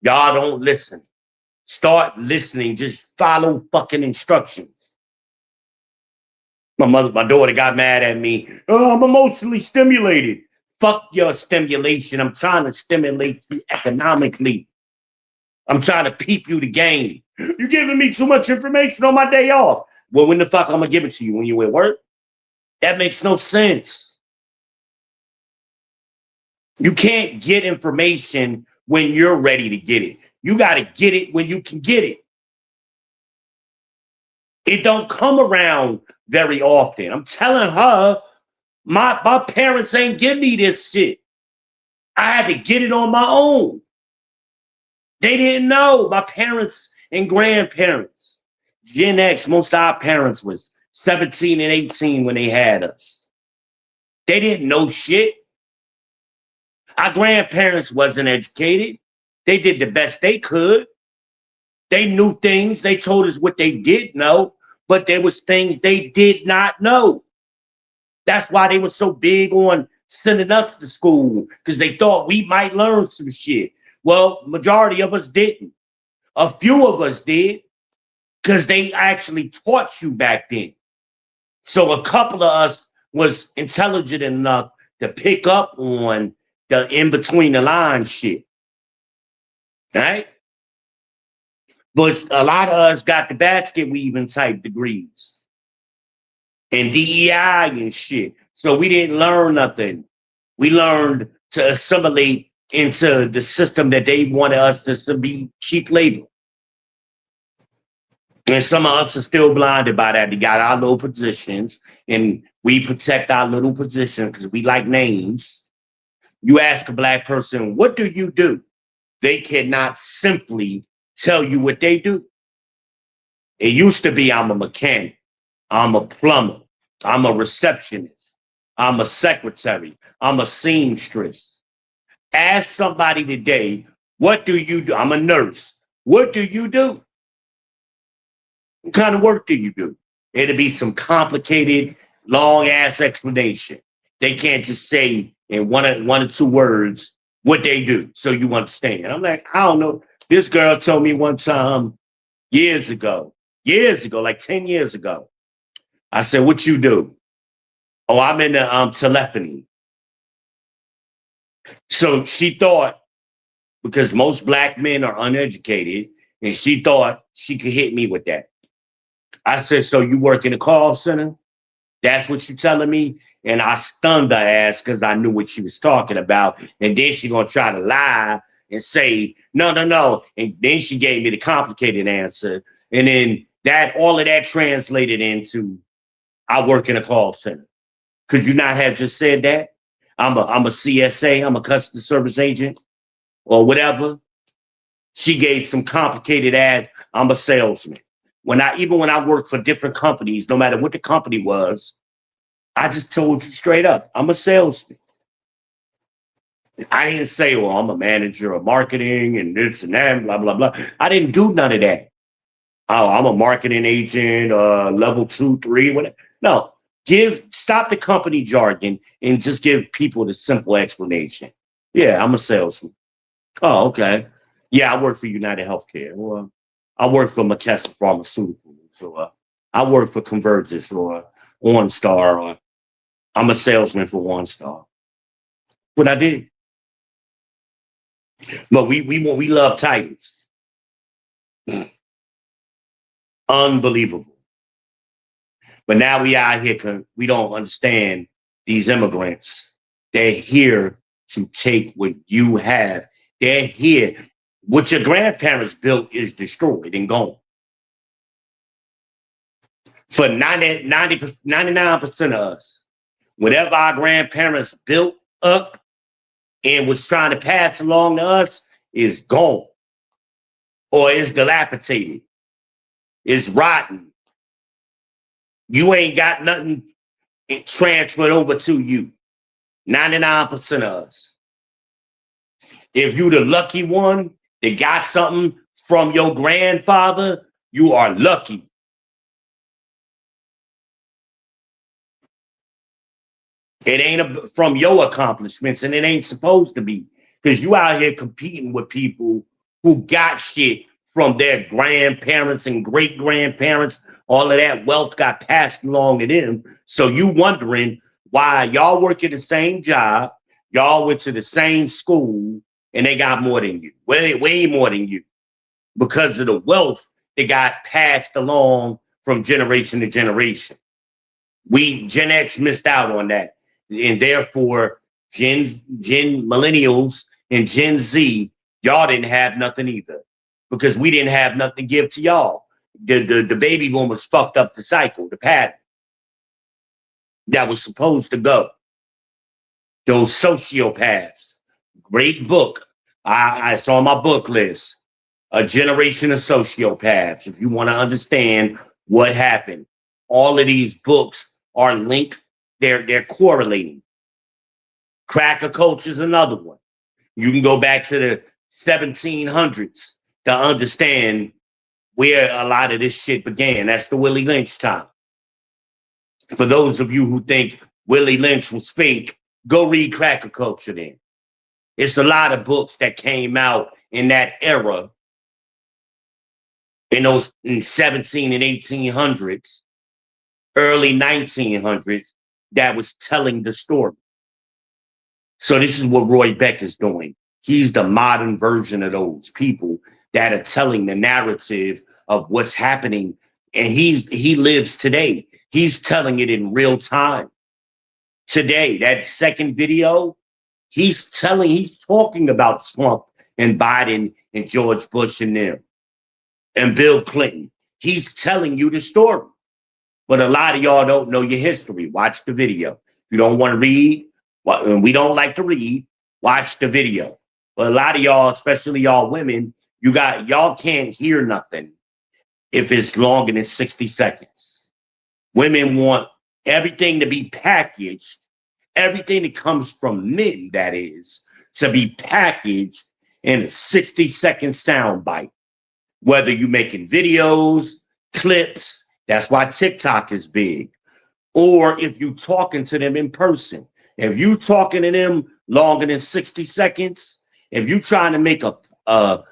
y'all don't listen. Start listening. Just follow fucking instructions. My daughter got mad at me. Oh, I'm emotionally stimulated. Fuck your stimulation. I'm trying to stimulate you economically. I'm trying to peep you the game. You're giving me too much information on my day off. Well, when the fuck I'm gonna give it to you? When you at work? That makes no sense. You can't get information when you're ready to get it. You got to get it when you can get it. It don't come around very often. I'm telling her, my parents ain't give me this shit. I had to get it on my own. They didn't know. My parents and grandparents, Gen X, most of our parents was 17 and 18 when they had us. They didn't know shit. Our grandparents wasn't educated. They did the best they could. They knew things. They told us what they did know, but there was things they did not know. That's why they were so big on sending us to school, because they thought we might learn some shit. Well, majority of us didn't. A few of us did, because they actually taught you back then. So a couple of us was intelligent enough to pick up on the in between the lines shit. Right? But a lot of us got the basket weaving type degrees and DEI and shit. So we didn't learn nothing. We learned to assimilate into the system that they wanted us to be cheap labor. And some of us are still blinded by that. We got our little positions and we protect our little position because we like names. You ask a black person, what do you do? They cannot simply tell you what they do. It used to be I'm a mechanic, I'm a plumber, I'm a receptionist, I'm a secretary, I'm a seamstress. Ask somebody today, what do you do? I'm a nurse. What do you do? What kind of work do you do? It'll be some complicated, long-ass explanation. They can't just say in one or two words what they do so you understand. I'm like, I don't know. This girl told me one time years ago, like 10 years ago. I said, what you do? Oh, I'm in the telephony. So she thought, because most black men are uneducated, and she thought she could hit me with that. I said, so you work in a call center? That's what you telling me? And I stunned her ass because I knew what she was talking about. And then she gonna try to lie and say, no. And then she gave me the complicated answer. And then all of that translated into, I work in a call center. Could you not have just said that? I'm a CSA, I'm a customer service agent, or whatever. She gave some complicated ass, I'm a salesman. Even when I worked for different companies, no matter what the company was, I just told you straight up, I'm a salesman. I didn't say, well, I'm a manager of marketing and this and that, blah, blah, blah. I didn't do none of that. Oh, I'm a marketing agent, level 2, 3, whatever. No, stop the company jargon and just give people the simple explanation. Yeah, I'm a salesman. Oh, okay. Yeah, I work for United Healthcare. Well, I work for McKesson Pharmaceuticals. So I work for Convergence or OnStar, or I'm a salesman for OnStar. What I did. But we love titles. Unbelievable. But now we out here because we don't understand these immigrants. They're here to take what you have. They're here. What your grandparents built is destroyed and gone. For 99% of us, whatever our grandparents built up and was trying to pass along to us is gone. Or is dilapidated. It's rotten. You ain't got nothing transferred over to you. 99% of us. If you the lucky one, that got something from your grandfather, you are lucky. It ain't from your accomplishments, and it ain't supposed to be, because you out here competing with people who got shit from their grandparents and great grandparents. All of that wealth got passed along to them. So you wondering why y'all work at the same job, y'all went to the same school, and they got more than you, way more than you, because of the wealth that got passed along from generation to generation. We Gen X missed out on that. And therefore, Gen millennials and Gen Z, y'all didn't have nothing either, because we didn't have nothing to give to y'all. The baby boomers fucked up the cycle, the pattern that was supposed to go. Those sociopaths. Great book. I saw my book list. A Generation of Sociopaths. If you want to understand what happened, all of these books are linked. They're correlating. Cracker culture is another one. You can go back to the 1700s to understand where a lot of this shit began. That's the Willie Lynch time. For those of you who think Willie Lynch was fake, go read Cracker Culture then. It's a lot of books that came out in that era, in 17 and 1800s, early 1900s, that was telling the story. So this is what Roy Beck is doing. He's the modern version of those people that are telling the narrative of what's happening. And he lives today. He's telling it in real time. Today, that second video, he's talking about Trump and Biden and George Bush and them and Bill Clinton. He's telling you the story. But a lot of y'all don't know your history. Watch the video. If you don't want to read, we don't like to read, watch the video. But a lot of y'all, especially y'all women, y'all can't hear nothing if it's longer than 60 seconds. Women want everything to be packaged, everything that comes from men, that is, to be packaged in a 60-second sound bite. Whether you're making videos, clips, that's why TikTok is big. Or if you're talking to them in person. If you talking to them longer than 60 seconds, if you trying to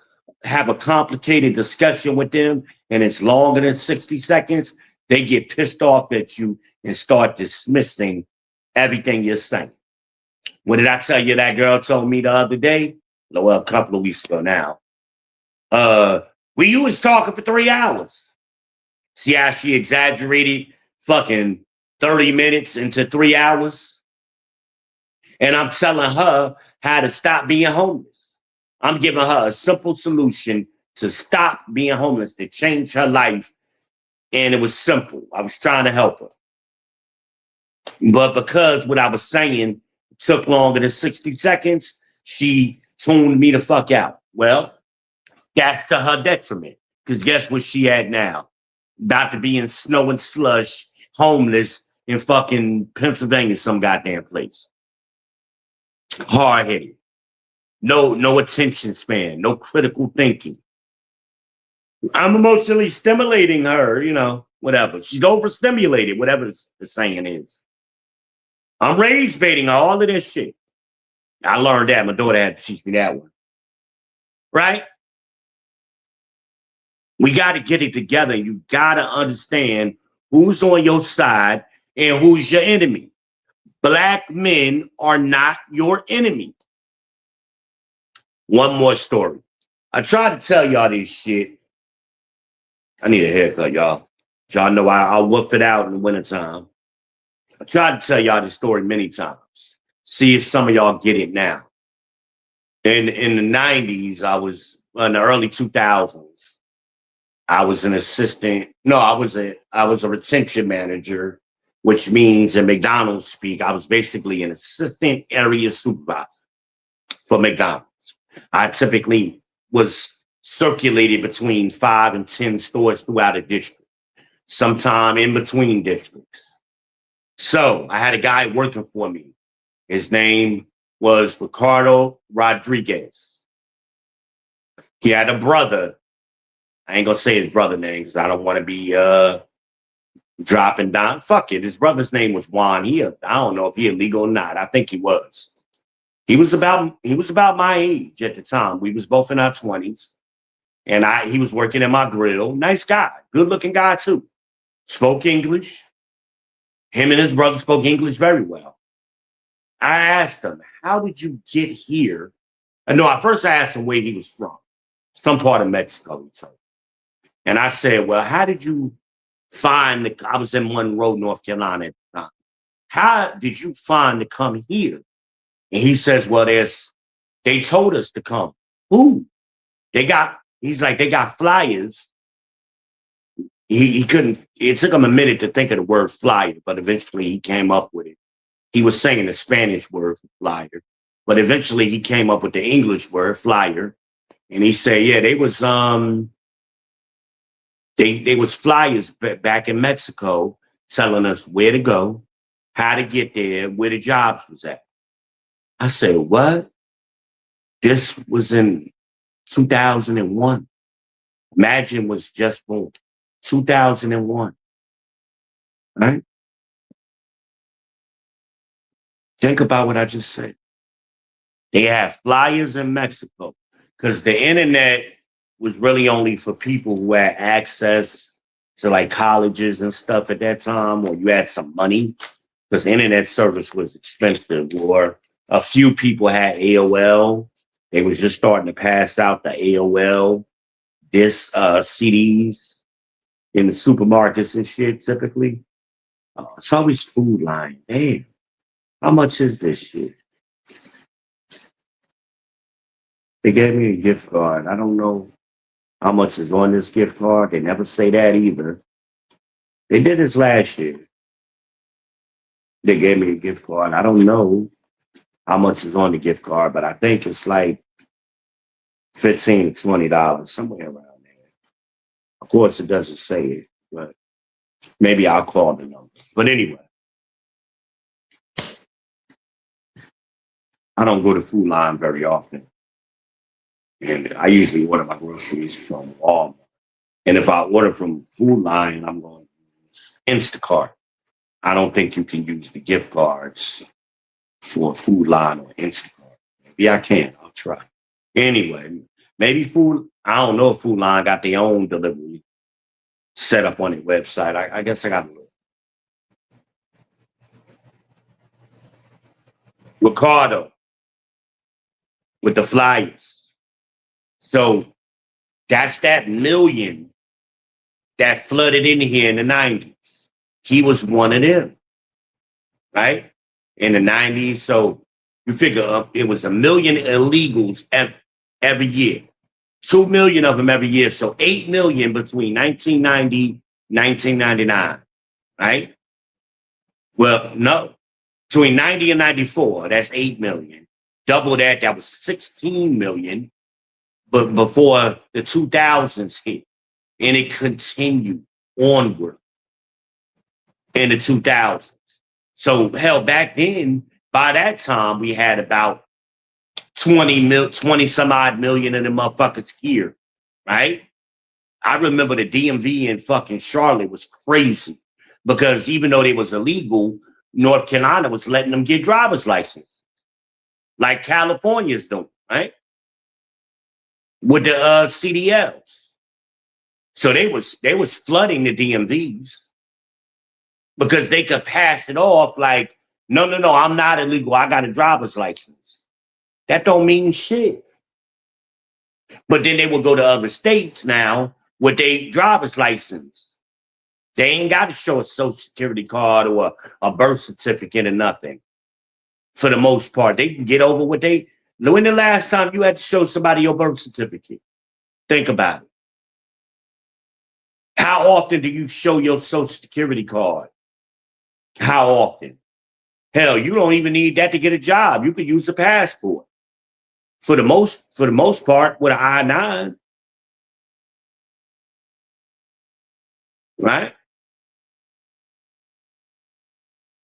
have a complicated discussion with them and it's longer than 60 seconds, they get pissed off at you and start dismissing everything you're saying. What did I tell you that girl told me the other day? Well, a couple of weeks ago now. You was talking for 3 hours. See how she exaggerated fucking 30 minutes into 3 hours? And I'm telling her how to stop being homeless. I'm giving her a simple solution to stop being homeless, to change her life. And it was simple. I was trying to help her. But because what I was saying took longer than 60 seconds, she tuned me the fuck out. Well, that's to her detriment. Because guess what she at now? About to be in snow and slush, homeless in fucking Pennsylvania, some goddamn place. Hard-headed. No attention span, no critical thinking. I'm emotionally stimulating her, whatever. She's overstimulated, whatever the saying is. I'm rage baiting her, all of this shit. I learned that. My daughter had to teach me that one. Right? We got to get it together. You got to understand who's on your side and who's your enemy. Black men are not your enemy. One more story. I tried to tell y'all this shit. I need a haircut, y'all. Y'all know I'll woof it out in the wintertime. I tried to tell y'all this story many times. See if some of y'all get it now. In the 90s, I was in the early 2000s. I was an assistant. No, I was a retention manager, which means in McDonald's speak, I was basically an assistant area supervisor for McDonald's. I typically was circulated between 5 and 10 stores throughout a district, sometime in between districts. So I had a guy working for me. His name was Ricardo Rodriguez. He had a brother. I ain't gonna say his brother name because I don't want to be dropping down. Fuck it. His brother's name was Juan. I don't know if he illegal or not. I think he was. He was about my age at the time. We was both in our 20s. And he was working in my grill. Nice guy, good looking guy too. Spoke English. Him and his brother spoke English very well. I asked him, how did you get here? No, I first asked him where he was from. Some part of Mexico, he told me. And I said, well, how did you I was in Monroe, North Carolina at the time. How did you find to come here? And he says, well, they told us to come. Who? He's like, they got flyers. He couldn't, it took him a minute to think of the word flyer, but eventually he came up with it. He was saying the Spanish word for flyer, but eventually he came up with the English word flyer. And he said, yeah, they was flyers back in Mexico telling us where to go, how to get there, where the jobs was at. I said, what? This was in 2001. Imagine was just born. 2001. Right? Think about what I just said. They have flyers in Mexico because the internet was really only for people who had access to like colleges and stuff at that time, or you had some money because internet service was expensive, or a few people had AOL. They was just starting to pass out the AOL CDs in the supermarkets and shit typically. It's always Food Line. Damn, how much is this shit? They gave me a gift card. I don't know how much is on this gift card. They never say that either. They did this last year. They gave me a gift card. I don't know how much is on the gift card, but I think it's like $15 to $20, somewhere around there. Of course, it doesn't say it, but maybe I'll call the number. But anyway, I don't go to Food Line very often. And I usually order my groceries from Walmart. And if I order from Food Line, I'm going to use Instacart. I don't think you can use the gift cards for Food Line or Instacart. Maybe I can. I'll try. Anyway, I don't know if Food Line got their own delivery set up on their website. I guess I got to look. Ricardo with the flyers. So that's that million that flooded in here in the 90s. He was one of them, right? In the 90s. So you figure it was 1 million illegals every year. 2 million of them every year. So 8 million between 1990, 1999, right? Well, no, between 90 and 94, that's 8 million. Double that was 16 million. But before the 2000s hit, and it continued onward in the 2000s. So hell, back then, by that time, we had about 20 some odd million of them motherfuckers here, right? I remember the DMV in fucking Charlotte was crazy because even though they was illegal, North Carolina was letting them get driver's license, like California's doing, right? With the CDLs. So they was flooding the DMVs because they could pass it off like, no, I'm not illegal. I got a driver's license. That don't mean shit. But then they will go to other states now with their driver's license. They ain't got to show a social security card or a birth certificate or nothing. For the most part, they can get over what they. When the last time you had to show somebody your birth certificate? Think about it. How often do you show your social security card? How often? Hell, you don't even need that to get a job. You could use a passport. For the most part, with an I-9. Right?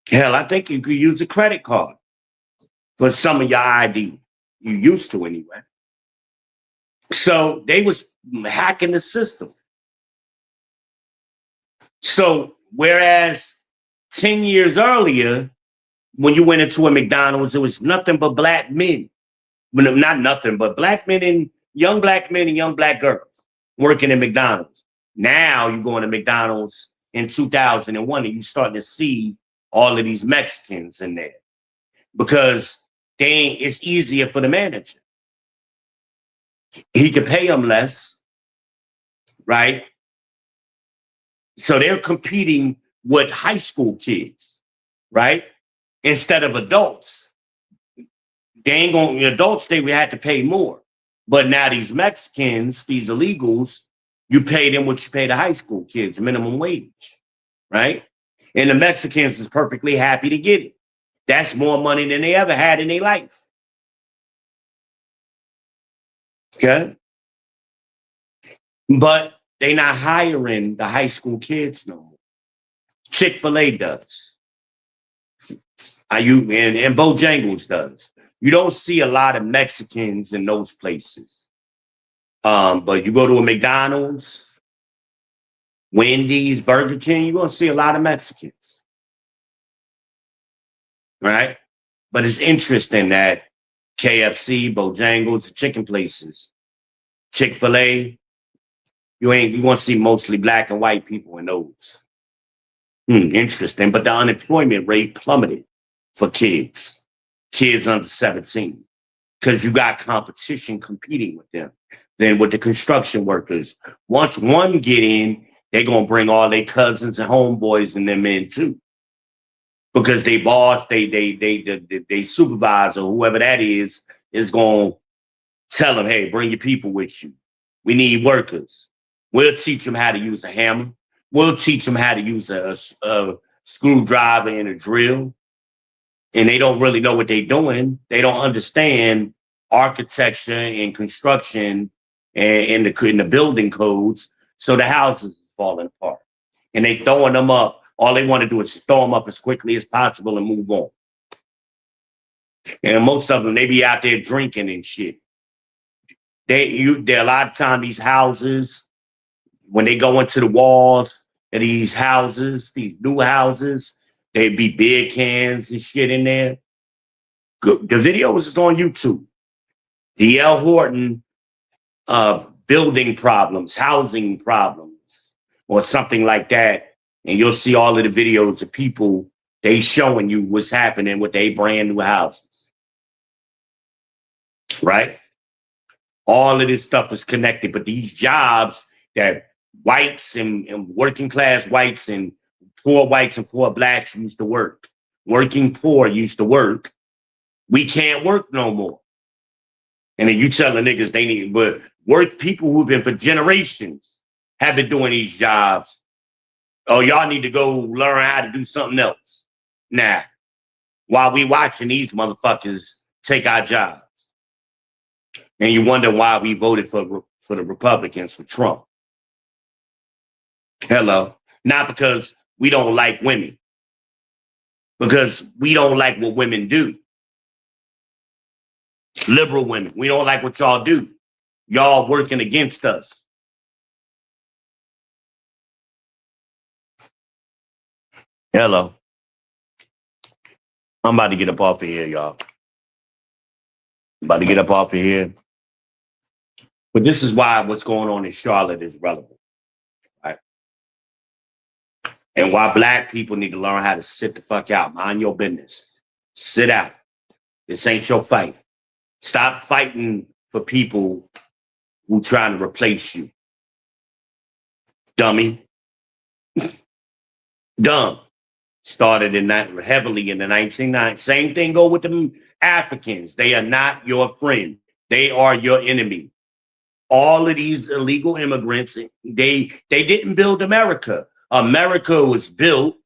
Hell, I think you could use a credit card for some of your ID. You used to anyway. So they was hacking the system. So whereas 10 years earlier, when you went into a McDonald's, it was nothing but black men. Well, not nothing, but black men and young black men and young black girls working at McDonald's. Now you go into McDonald's in 2001 and you're starting to see all of these Mexicans in there because it's easier for the manager. He could pay them less, right? So they're competing with high school kids, right? Instead of adults. They ain't going adults, they would have to pay more. But now these Mexicans, these illegals, you pay them what you pay the high school kids, minimum wage, right? And the Mexicans is perfectly happy to get it. That's more money than they ever had in their life. Okay? But they not hiring the high school kids no more. Chick-fil-A does. And Bojangles does. You don't see a lot of Mexicans in those places. But you go to a McDonald's, Wendy's, Burger King, you're going to see a lot of Mexicans. Right? But it's interesting that KFC, Bojangles, the chicken places, Chick-fil-A, you want to see mostly black and white people in those. Interesting. But the unemployment rate plummeted for kids under 17, because you got competition competing with them. Then with the construction workers, once one get in, they're going to bring all their cousins and homeboys and them in too. Because they boss, they supervisor, whoever that is going to tell them, hey, bring your people with you. We need workers. We'll teach them how to use a hammer. We'll teach them how to use a screwdriver and a drill. And they don't really know what they're doing. They don't understand architecture and construction and in the building codes. So the houses are falling apart. And they throwing them up. All they want to do is throw them up as quickly as possible and move on. And most of them, they be out there drinking and shit. There a lot of time these houses, when they go into the walls of these houses, these new houses, they be beer cans and shit in there. The video is on YouTube. D.L. Horton, building problems, housing problems, or something like that. And you'll see all of the videos of people, they showing you what's happening with their brand new houses. Right? All of this stuff is connected, but these jobs that whites and working class whites and poor whites and poor blacks used to work, working poor used to work, we can't work no more. And then you tell the niggas they need, but work people who've been for generations have been doing these jobs. Oh, y'all need to go learn how to do something else. Nah, while we watching these motherfuckers take our jobs. And you wonder why we voted for the Republicans, for Trump. Hello. Not because we don't like women. Because we don't like what women do. Liberal women, we don't like what y'all do. Y'all working against us. Hello. I'm about to get up off of here, y'all. I'm about to get up off of here. But this is why what's going on in Charlotte is relevant. Right? And why black people need to learn how to sit the fuck out. Mind your business. Sit out. This ain't your fight. Stop fighting for people who trying to replace you. Dummy. Dumb. Started in that heavily in the 1990s. Same thing go with the Africans. They are not your friend. They are your enemy. All of these illegal immigrants, they didn't build America. America was built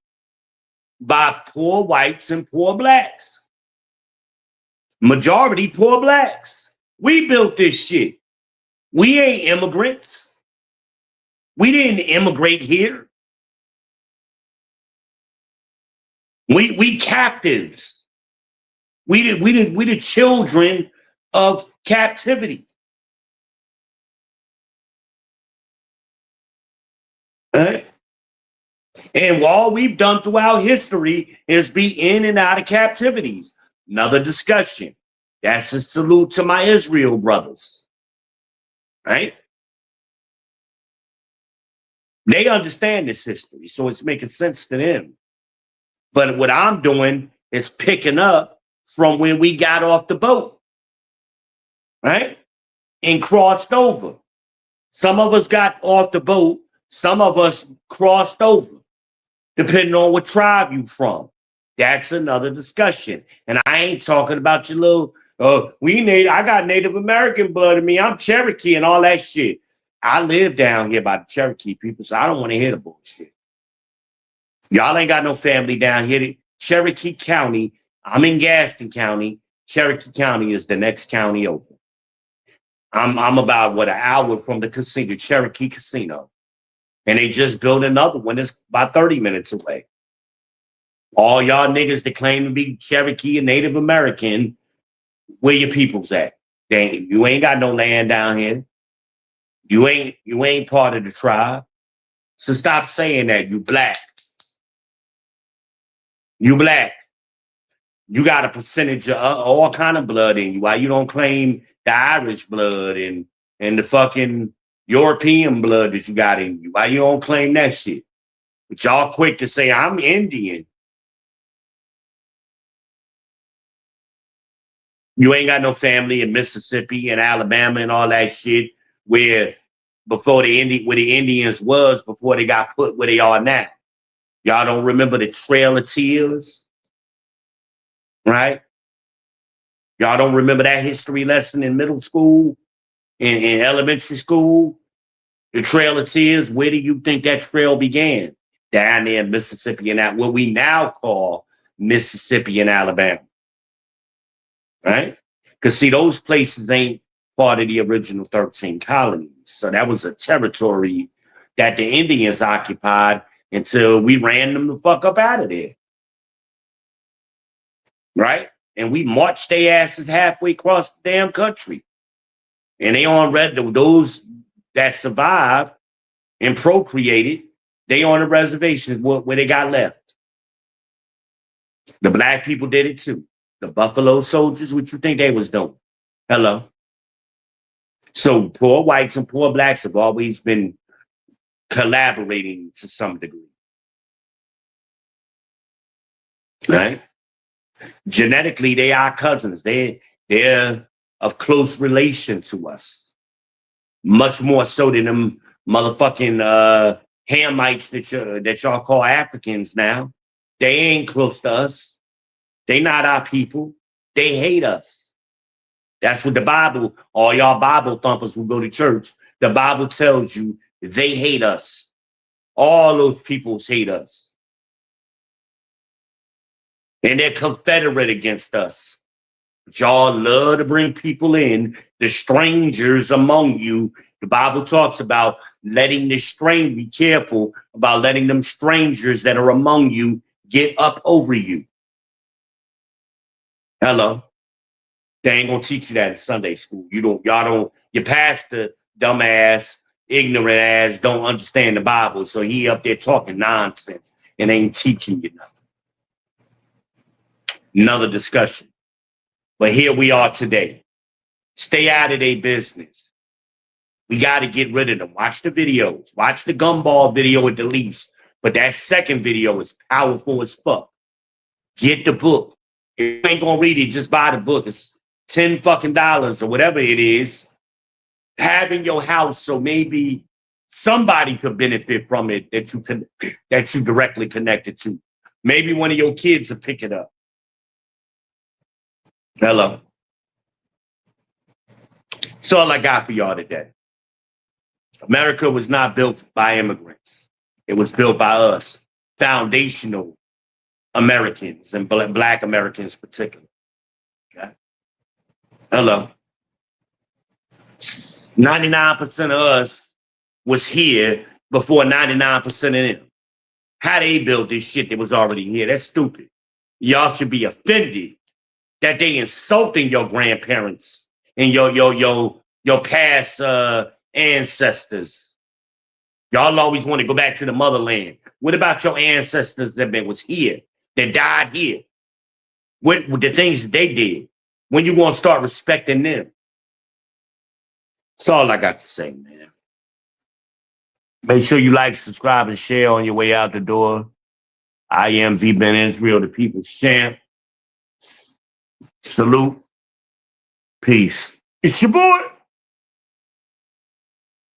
by poor whites and poor blacks. Majority poor blacks. We built this shit. We ain't immigrants. We didn't immigrate here. We captives. We the children of captivity. Right? And all we've done throughout history is be in and out of captivities. Another discussion. That's a salute to my Israel brothers. Right? They understand this history, so it's making sense to them. But what I'm doing is picking up from when we got off the boat, right? And crossed over. Some of us got off the boat, some of us crossed over, depending on what tribe you from. That's another discussion. And I ain't talking about your little, I got Native American blood in me. I'm Cherokee and all that shit. I live down here by the Cherokee people, so I don't want to hear the bullshit. Y'all ain't got no family down here. Cherokee County, I'm in Gaston County. Cherokee County is the next county over. I'm about, an hour from the casino, Cherokee Casino. And they just built another one that's about 30 minutes away. All y'all niggas that claim to be Cherokee and Native American, where your peoples at? You ain't got no land down here. You ain't part of the tribe. So stop saying that. You black. You black. You got a percentage of all kind of blood in you. Why you don't claim the Irish blood and the fucking European blood that you got in you? Why you don't claim that shit? But y'all quick to say, I'm Indian. You ain't got no family in Mississippi and Alabama and all that shit where where the Indians was before they got put where they are now. Y'all don't remember the Trail of Tears, right? Y'all don't remember that history lesson in middle school, in elementary school? The Trail of Tears, where do you think that trail began? Down there in Mississippi and that, what we now call Mississippi and Alabama, right? Because see, those places ain't part of the original 13 colonies. So that was a territory that the Indians occupied until we ran them the fuck up out of there, right? And we marched their asses halfway across the damn country. And they on those that survived and procreated, they on the reservations where they got left. The black people did it too. The Buffalo Soldiers, what you think they was doing? Hello. So poor whites and poor blacks have always been collaborating to some degree. Right? Genetically, they are cousins. They're of close relation to us. Much more so than them motherfucking Hamites that y'all call Africans now. They ain't close to us. They not our people. They hate us. That's what the Bible, all y'all Bible thumpers who go to church, the Bible tells you they hate us. All those peoples hate us. And they're confederate against us. But y'all love to bring people in, the strangers among you. The Bible talks about letting the stranger, be careful about letting them strangers that are among you get up over you. Hello. They ain't gonna teach you that in Sunday school. Your pastor, dumbass, ignorant ass, don't understand the Bible. So he up there talking nonsense and ain't teaching you nothing. Another discussion. But here we are today. Stay out of their business. We got to get rid of them. Watch the videos. Watch the gumball video at the least. But that second video is powerful as fuck. Get the book. If you ain't gonna read it, just buy the book. It's $10 fucking or whatever it is. Have in your house so maybe somebody could benefit from it that you directly connected to. Maybe one of your kids will pick it up. Hello. That's all I got for y'all today. America was not built by immigrants. It was built by us, foundational Americans and black Americans particularly. Okay. Hello. 99% of us was here before 99% of them. How they built this shit that was already here? That's stupid. Y'all should be offended that they insulting your grandparents and your past ancestors. Y'all always want to go back to the motherland. What about your ancestors that was here, that died here? What the things that they did? When you gonna start respecting them? That's all I got to say, man. Make sure you like, subscribe, and share on your way out the door. I am V Ben Israel, the people's champ. Salute. Peace. It's your boy.